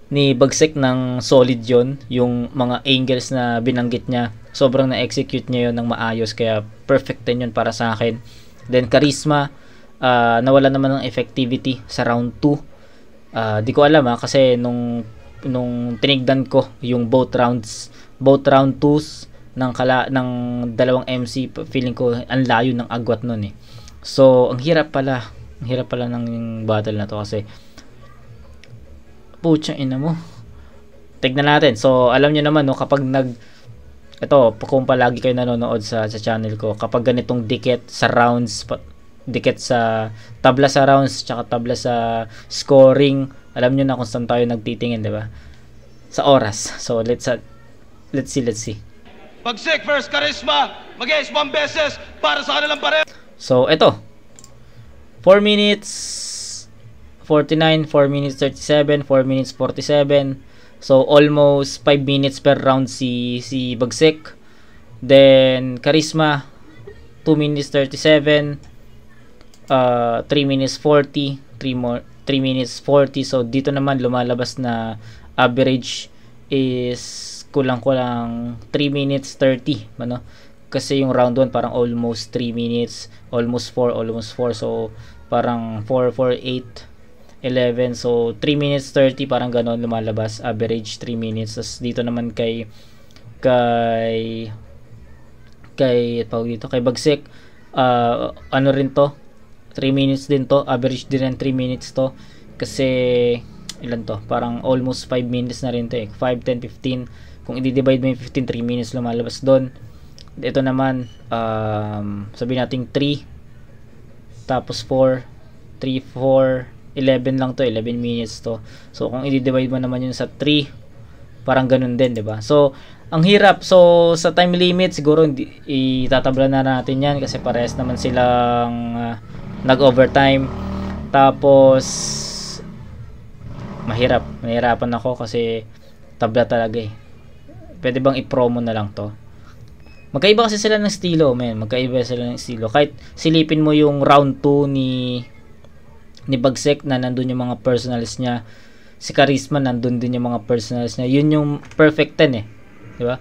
ni Bagsik ng solid yon, yung mga angles na binanggit niya, sobrang na-execute niya yon ng maayos, kaya perfect din yun para sa akin. Then Charisma, nawala naman ng effectivity sa round 2. Di ko alam kasi nung tinigdan ko yung both round 2s ng dalawang MC, feeling ko ang layo ng agwat nun So ang hirap pala ng battle na to kasi pucha ina mo. Tignan natin. So alam niyo naman, no, kapag kung palagi kayo nanonood sa channel ko, kapag ganitong dikit sa rounds, dikit sa tabla sa rounds tsaka tabla sa scoring, alam nyo na kung saan tayo nagtitingin, di ba? Sa oras. So let's see. Bagsik versus Charisma, mag-ace 1 beses para sa kanilang pareho. So ito, 4 minutes 49, 4 minutes 37, 4 minutes 47. So almost 5 minutes per round si Bagsik. Then Charisma 2 minutes 37, 3 minutes 40, 3 minutes 40. So dito naman lumalabas na average is kulang-kulang 3 minutes 30, ano? Kasi yung round 1 parang almost 3 minutes, almost 4. So parang 4, 8, 11. So 3 minutes 30, parang ganon lumalabas, average 3 minutes. Tapos dito naman kay Bagsik, ano rin to, 3 minutes din to, average din ng 3 minutes to. Kasi ilan to, parang almost 5 minutes na rin to 5, 10, 15. Kung i-divide mo yung 15, 3 minutes lumalabas doon. Ito naman, sabihin natin 3 tapos 4, 3, 4, 11 lang to, 11 minutes to. So kung i-divide mo naman yun sa 3, parang ganun din, 'di ba? So ang hirap. So sa time limit siguro itatabla na natin yan kasi parehas naman silang nag-overtime. Tapos mahirapan ako kasi tabla talaga Pwede bang i-promo na lang to? Magkaiba kasi sila ng estilo, Kahit silipin mo yung round 2 ni ni Bagsik na nandun yung mga personals niya. Si Charisma nandun din yung mga personals niya. Yun yung perfect 10 eh. Di ba?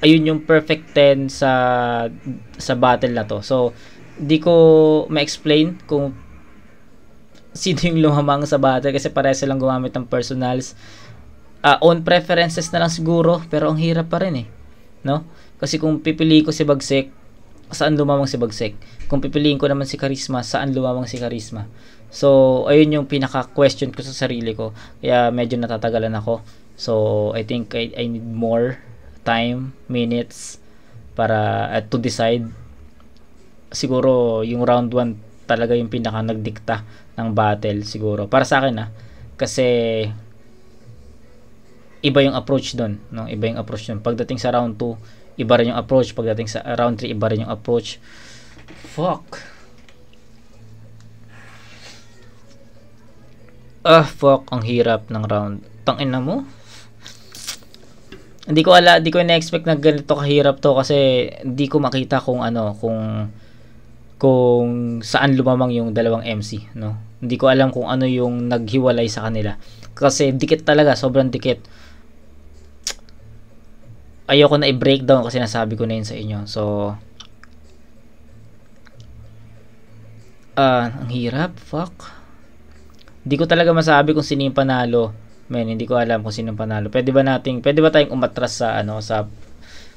Ayun yung perfect 10 sa battle na to. So, di ko ma-explain kung sino yung lumamang sa battle kasi parehas silang gumamit ng personals. Own preferences na lang siguro, pero ang hirap pa rin eh. No? Kasi kung pipili ko si Bagsik, saan lumamang si Bagsik? Kung pipiliin ko naman si Charisma, saan lumamang si Charisma? So, ayun yung pinaka-question ko sa sarili ko. Kaya medyo natatagalan ako. So, I think I need more time, minutes para to decide. Siguro yung round 1 talaga yung pinaka nagdikta ng battle siguro. Para sa akin kasi iba yung approach doon, no? Iba yung approach doon. Pagdating sa round 2, iba rin yung approach. Pagdating sa round 3, iba rin yung approach. Fuck. Fuck, ang hirap ng round. Tangina mo. Hindi ko na-expect na ganito kahirap to kasi hindi ko makita kung kung saan lumamang yung dalawang MC, no? Hindi ko alam kung ano yung naghiwalay sa kanila. Kasi dikit talaga, sobrang dikit. Ayoko na i-breakdown kasi nasabi ko na yun sa inyo. So, ang hirap, fuck. Hindi ko talaga masabi kung sino yung panalo. Hindi ko alam kung sino yung panalo. Pwede ba tayong umatras sa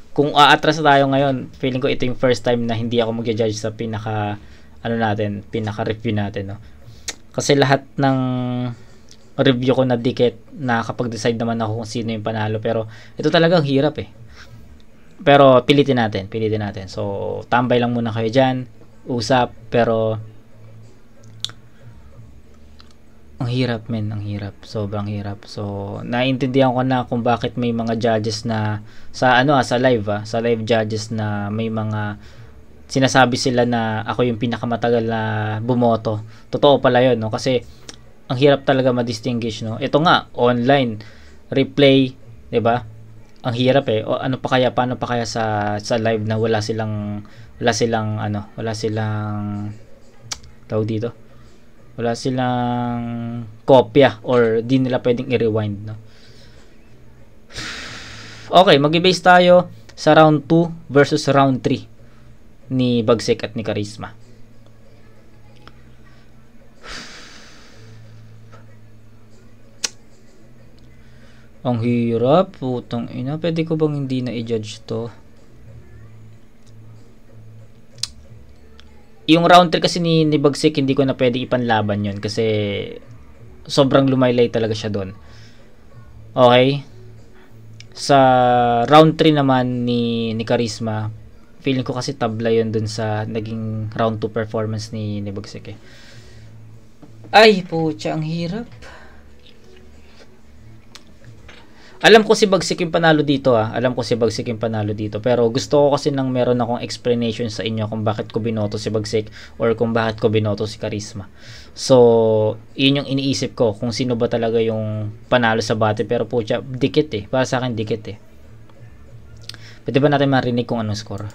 kung aatras tayo ngayon, feeling ko ito yung first time na hindi ako mag-judge sa pinaka review natin, no? Kasi lahat ng review ko na dikit, nakakapag-decide naman ako kung sino yung panalo, pero ito talagang hirap eh. Pero pilitin natin. So, tambay lang muna kayo dyan, usap, pero ang hirap, ang hirap, sobrang hirap. So, naiintindihan ko na kung bakit may mga judges na sa live judges na may mga sinasabi sila na ako yung pinakamatagal na bumoto. Totoo pala 'yon, no? Kasi ang hirap talaga ma-distinguish, no? Ito nga, online replay, 'di ba? Ang hirap eh. O paano pa kaya sa live na wala silang tawag dito? Wala silang kopya or di nila pwedeng i-rewind, no? Okay, mag-base tayo sa round 2 versus round 3 ni Bagsik at ni Charisma. Ang hirap, putang ina. Pwede ko bang hindi na i-judge to? Yung round 3 kasi ni Bagsik, hindi ko na pwede ipanlaban yon kasi sobrang lumaylay talaga siya doon. Okay? Sa round 3 naman ni Charisma, feeling ko kasi tabla yon dun sa naging round 2 performance ni Bagsik eh. Ay, pucha, ang hirap. Alam ko si Bagsik yung panalo dito pero gusto ko kasi nang meron akong explanation sa inyo kung bakit ko binoto si Bagsik or kung bakit ko binoto si Charisma. So, yun yung iniisip ko kung sino ba talaga yung panalo sa battle, pero pucha, dikit eh. Para sa akin, dikit eh. Pwede ba natin marinig kung anong score?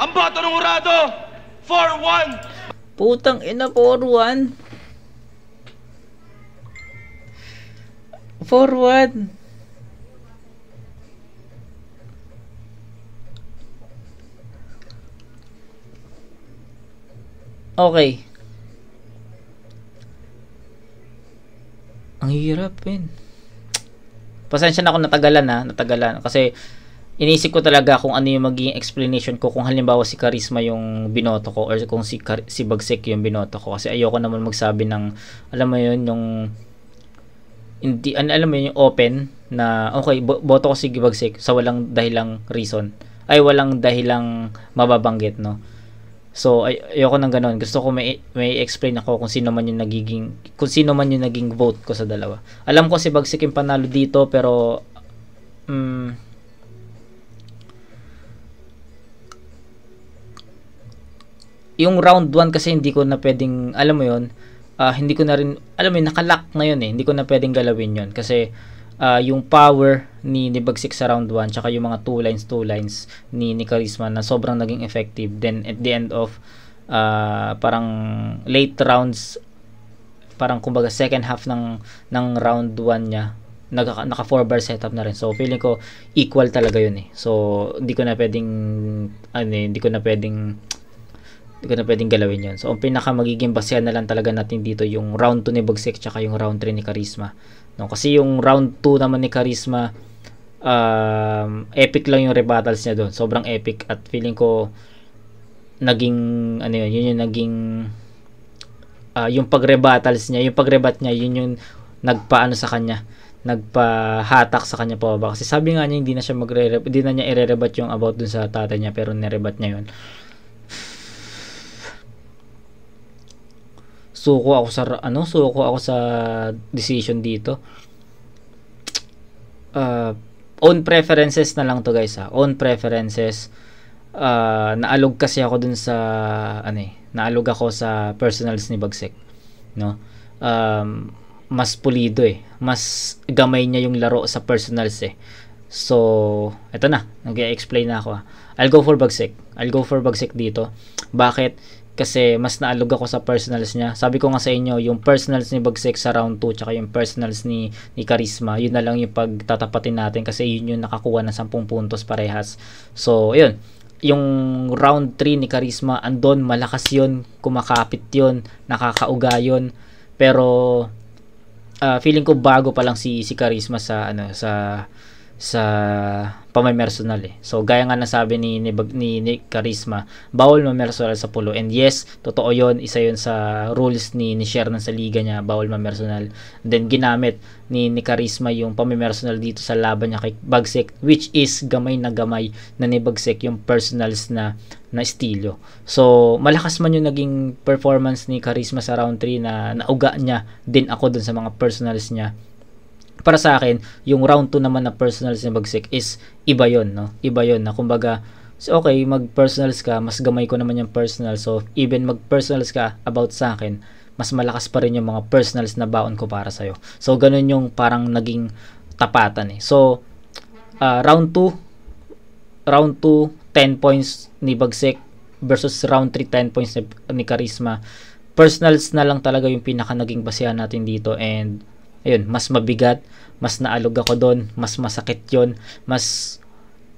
Ang bato ng hurado, 4-1. Putang ina, 4-1. 4-1. Okay. Ang hirap din. Pasensya na ako natagalan kasi inisip ko talaga kung ano yung magiging explanation ko kung halimbawa si Charisma yung binoto ko or kung si Bagsik yung binoto ko, kasi ayoko naman magsabi ng alam mo yun yung hindi alam mo yun yung open na okay boto ko si Bagsik sa walang dahilang reason ay walang dahilang mababanggit, no? So ayoko nang ganoon. Gusto ko may explain ako kung sino man yung naging vote ko sa dalawa. Alam ko si Bagsik yung panalo dito pero yung round 1 kasi hindi ko na pwedeng, alam mo yun, hindi ko na rin, alam mo yun, nakalock na yun eh, hindi ko na pwedeng galawin yun kasi yung power ni Bagsik sa round 1 tsaka yung mga 2 lines ni Charisma na sobrang naging effective. Then at the end of parang late rounds, parang kumbaga second half ng round 1 niya, naka 4 bar setup na rin. So feeling ko equal talaga yun eh. So hindi ko na pwedeng galawin yun. So ang pinaka magiging basehan na lang talaga natin dito yung round 2 ni Bagsik tsaka yung round 3 ni Charisma. No, kasi yung round 2 naman ni Charisma, epic lang yung rebuttals niya doon. Sobrang epic at feeling ko naging yun yung naging yung pag-rebuttals niya, yung pag-rebat niya, yun yung nagpaano sa kanya, nagpahatak sa kanya pababa. Kasi sabi nga niya hindi na niya ire-rebat yung about dun sa tatay niya, pero nirebat niya yun. Suko ako sa decision dito. Own preferences na lang to guys ha. Own preferences. Naalog kasi ako dun sa naalog ako sa personals ni Bagsik, no? Mas pulido eh. Mas gamay niya yung laro sa personals eh. So, eto na. Nag-explain na ako. I'll go for Bagsik dito. Bakit? Kasi mas naalog ako sa personals niya. Sabi ko nga sa inyo, yung personals ni Bagsik sa round 2 tsaka yung personals ni Charisma, yun na lang yung pagtatapatin natin kasi yun yung nakakuha ng 10 puntos parehas. So, ayun. Yung round 3 ni Charisma, andon, malakas yun, kumakapit yun, nakakauga yun. Pero feeling ko bago pa lang si Charisma sa pamamersonal eh. So gaya nga nasabi ni Charisma, bawal mamersonal sa pulo. And yes, totoo yon, isa yon sa rules ni Shernan sa liga niya, bawal mamersonal. Then ginamit ni Charisma yung pamamersonal dito sa laban niya kay Bagsik, which is gamay na ni Bagsik yung personals na estilo. So malakas man yung naging performance ni Charisma sa round 3 na nauga niya din ako dun sa mga personals niya. Para sa akin, yung round 2 naman na personals ni Bagsik is iba yon, no? Iba yon na kumbaga, so okay, mag-personals ka, mas gamay ko naman yung personal. So even mag-personals ka about sa akin, mas malakas pa rin yung mga personals na baon ko para sa'yo. So ganun yung parang naging tapatan eh. So round 2, 10 points ni Bagsik versus round 3, 10 points ni Charisma. Personals na lang talaga yung pinaka naging basehan natin dito, and ayun, mas mabigat, mas naalog ako doon, mas masakit yon, mas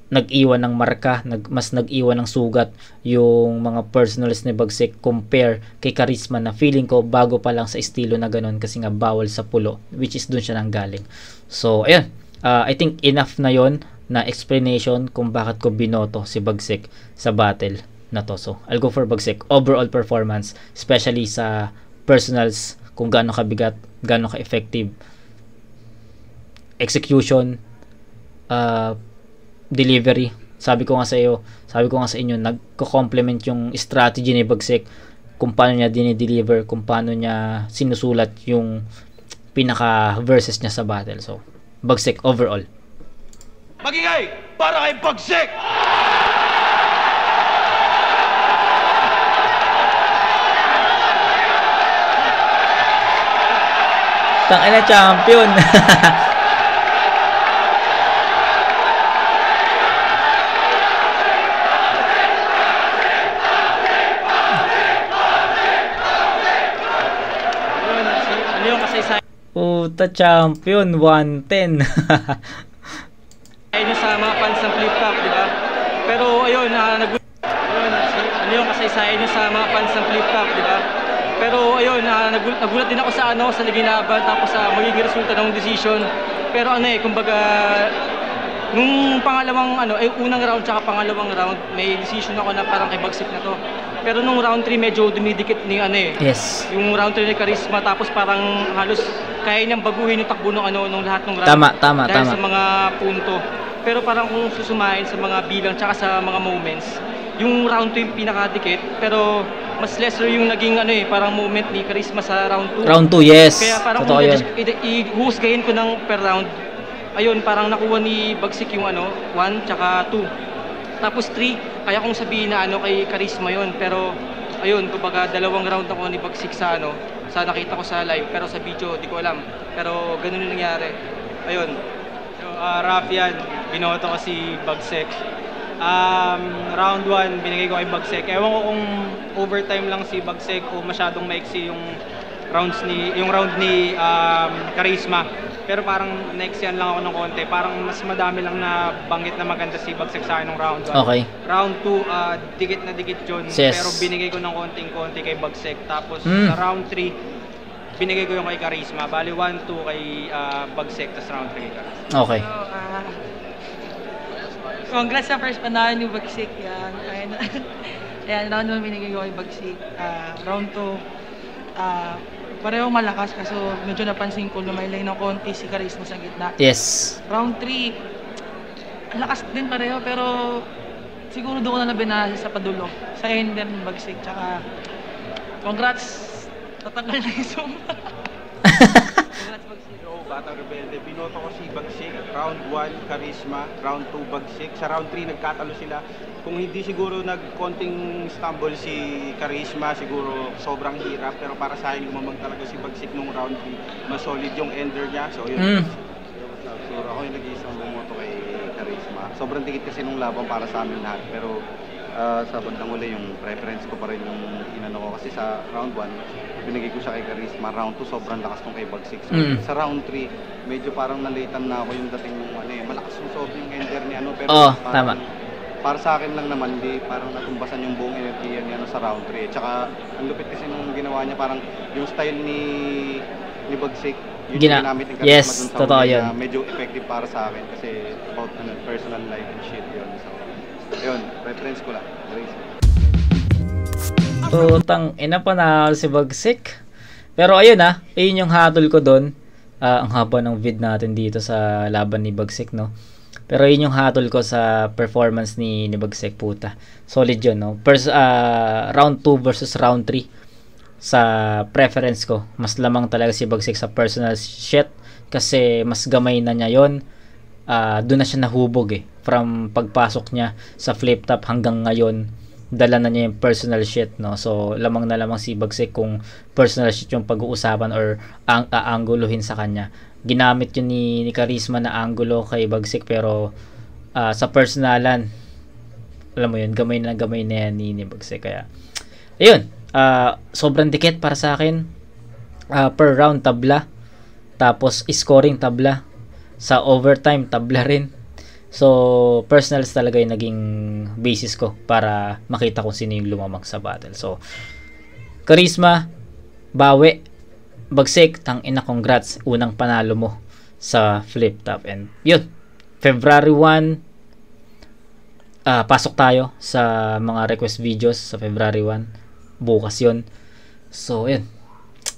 nag-iwan ng marka, mas nag-iwan ng sugat yung mga personals ni Bagsik compare kay Charisma na feeling ko bago pa lang sa estilo na ganun kasi nga bawal sa pulo, which is doon siya nanggaling. So ayun, I think enough na yon na explanation kung bakit ko binoto si Bagsik sa battle na to. So I'll go for Bagsik overall performance, especially sa personals, kung gaano kabigat, gaano ka-effective, execution, delivery. Sabi ko nga sa inyo, nagko-complement yung strategy ni Bagsik kung paano niya dinideliver, kung paano niya sinusulat yung pinaka verses niya sa battle. So, Bagsik overall. Magingay para kay Bagsik! Tangina, champion. Puta, champion 110. Ayun sa mga fans ng Flip Cup, di ba? Pero ayun, yung kasaysayan sa mga fans ng Flip Cup, di ba? Pero ayun, nagulat din ako sa naging laban, tapos sa magiging resulta ng decision. Pero kumbaga, nung pangalawang unang round tsaka pangalawang round, may decision ako na parang kay Bagsik na to. Pero nung round 3 medyo dumidikit ni Yes. Yung round 3 ni Charisma, tapos parang halos kaya niyang baguhin yung takbo nung lahat ng round. Tama. Dahil sa mga punto. Pero parang kung susumahin sa mga bilang tsaka sa mga moments, yung round 2 yung pinakadikit, pero mas lesser yung naging parang moment ni Charisma sa round 2. Round 2, yes. Kaya parang totoo kung yun. ihusgahin ko ng per round, ayun, parang nakuha ni Bagsik yung 1 tsaka 2. Tapos 3, kaya kong sabihin na kay Charisma yun. Pero ayun, kumbaga 2 round ako ni Bagsik sa nakita ko sa live, pero sa video di ko alam. Pero ganun yung nangyari. ayun. So, Rafian, binoto ko si Bagsik. Round 1, binigay ko kay Bagsik. Ewan ko kung overtime lang si Bagsik o masyadong maiksi yung round ni Charisma. Pero parang next-yan lang ako ng konti. Parang mas madami lang na banggit na maganda si Bagsik sa akin ng round 1. Okay. Round 2, dikit na dikit yun. Yes. Pero binigay ko ng konting-konti kay Bagsik. Tapos sa round 3, binigay ko yung kay Charisma. Bali 1-2 kay Bagsik, tapos round 3 kay Charisma. Okay. So, congrats sa first panalo ni Bagsik. Yan. Ayan, round 1 binigay ko kay Bagsik. Round 2, pareho malakas kaso medyo napansin ko lumaylay ng konti si Charisma sa gitna. Yes. Round 3, lakas din pareho pero siguro doon ko na nabinasa sa padulo. Sa ender ni Bagsik. Tsaka, congrats. Tatagal na yung sumpa. Congrats Bagsik. Batang Rebelde, binoto ko si Bagsik. Round 1, Charisma. Round 2, Bagsik. Sa round 3, nagkatalo sila. Kung hindi siguro nagkonting stumble si Charisma, siguro sobrang hirap. Pero para sa akin, lumamang talaga si Bagsik nung round 3. Mas solid yung ender niya. So, yun. Siguro ako yung nag-iisang bumoto kay Charisma. Sobrang dikit kasi nung laban para sa amin lahat. Pero sa bandang uli, yung preference ko pa rin yung inano ko. Kasi sa round 1, binigay ko siya kay Charisma. Round 2, sobrang lakas nung kay Bagsik. So, sa round 3, medyo parang nalitan na ako yung dating ng malakas yung sob yung ender ni ano. Pero tama. Para sa akin lang naman, hindi parang natumbasan yung buong energy niya sa round 3. Tsaka, ang lupit kasi nung ginawa niya, parang yung style ni Bagsik, yun yung ginamit ng Charisma dun sa totoo huli yun. na medyo effective para sa akin. Kasi about personal life and shit yun. So, yun, reference ko lang. Tutang ina pa na si Bagsik. Pero ayun ayun yung hatol ko doon. Ang haba ng vid natin dito sa laban ni Bagsik, no. Pero yun yung hatol ko sa performance ni Bagsik, puta. Solid yun, no. Round 2 versus round 3. Sa preference ko, mas lamang talaga si Bagsik sa personal shit kasi mas gamay na niya yon. Doon na siya nahubog from pagpasok niya sa flip top hanggang ngayon dala na niya yung personal shit, no. So lamang na lamang si Bagsik kung personal shit yung pag-uusapan or ang aanguluhin sa kanya. Ginamit yun ni Charisma na angulo kay Bagsik pero sa personalan, alam mo yun, gamay na yan ni Bagsik. Kaya ayun, sobrang dikit para sa akin. Per round tabla, tapos scoring tabla, sa overtime tabla rin. So personals talaga yung naging basis ko para makita kung sino yung lumamang sa battle. So Charisma, bawi. Bagsik, tangina, congrats, unang panalo mo sa flip top. And yun, February 1, pasok tayo sa mga request videos sa February 1. Bukas yun. So yun,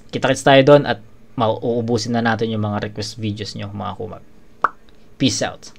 kita-kits tayo doon at mauubusin na natin yung mga request videos nyo, mga kumag. Peace out.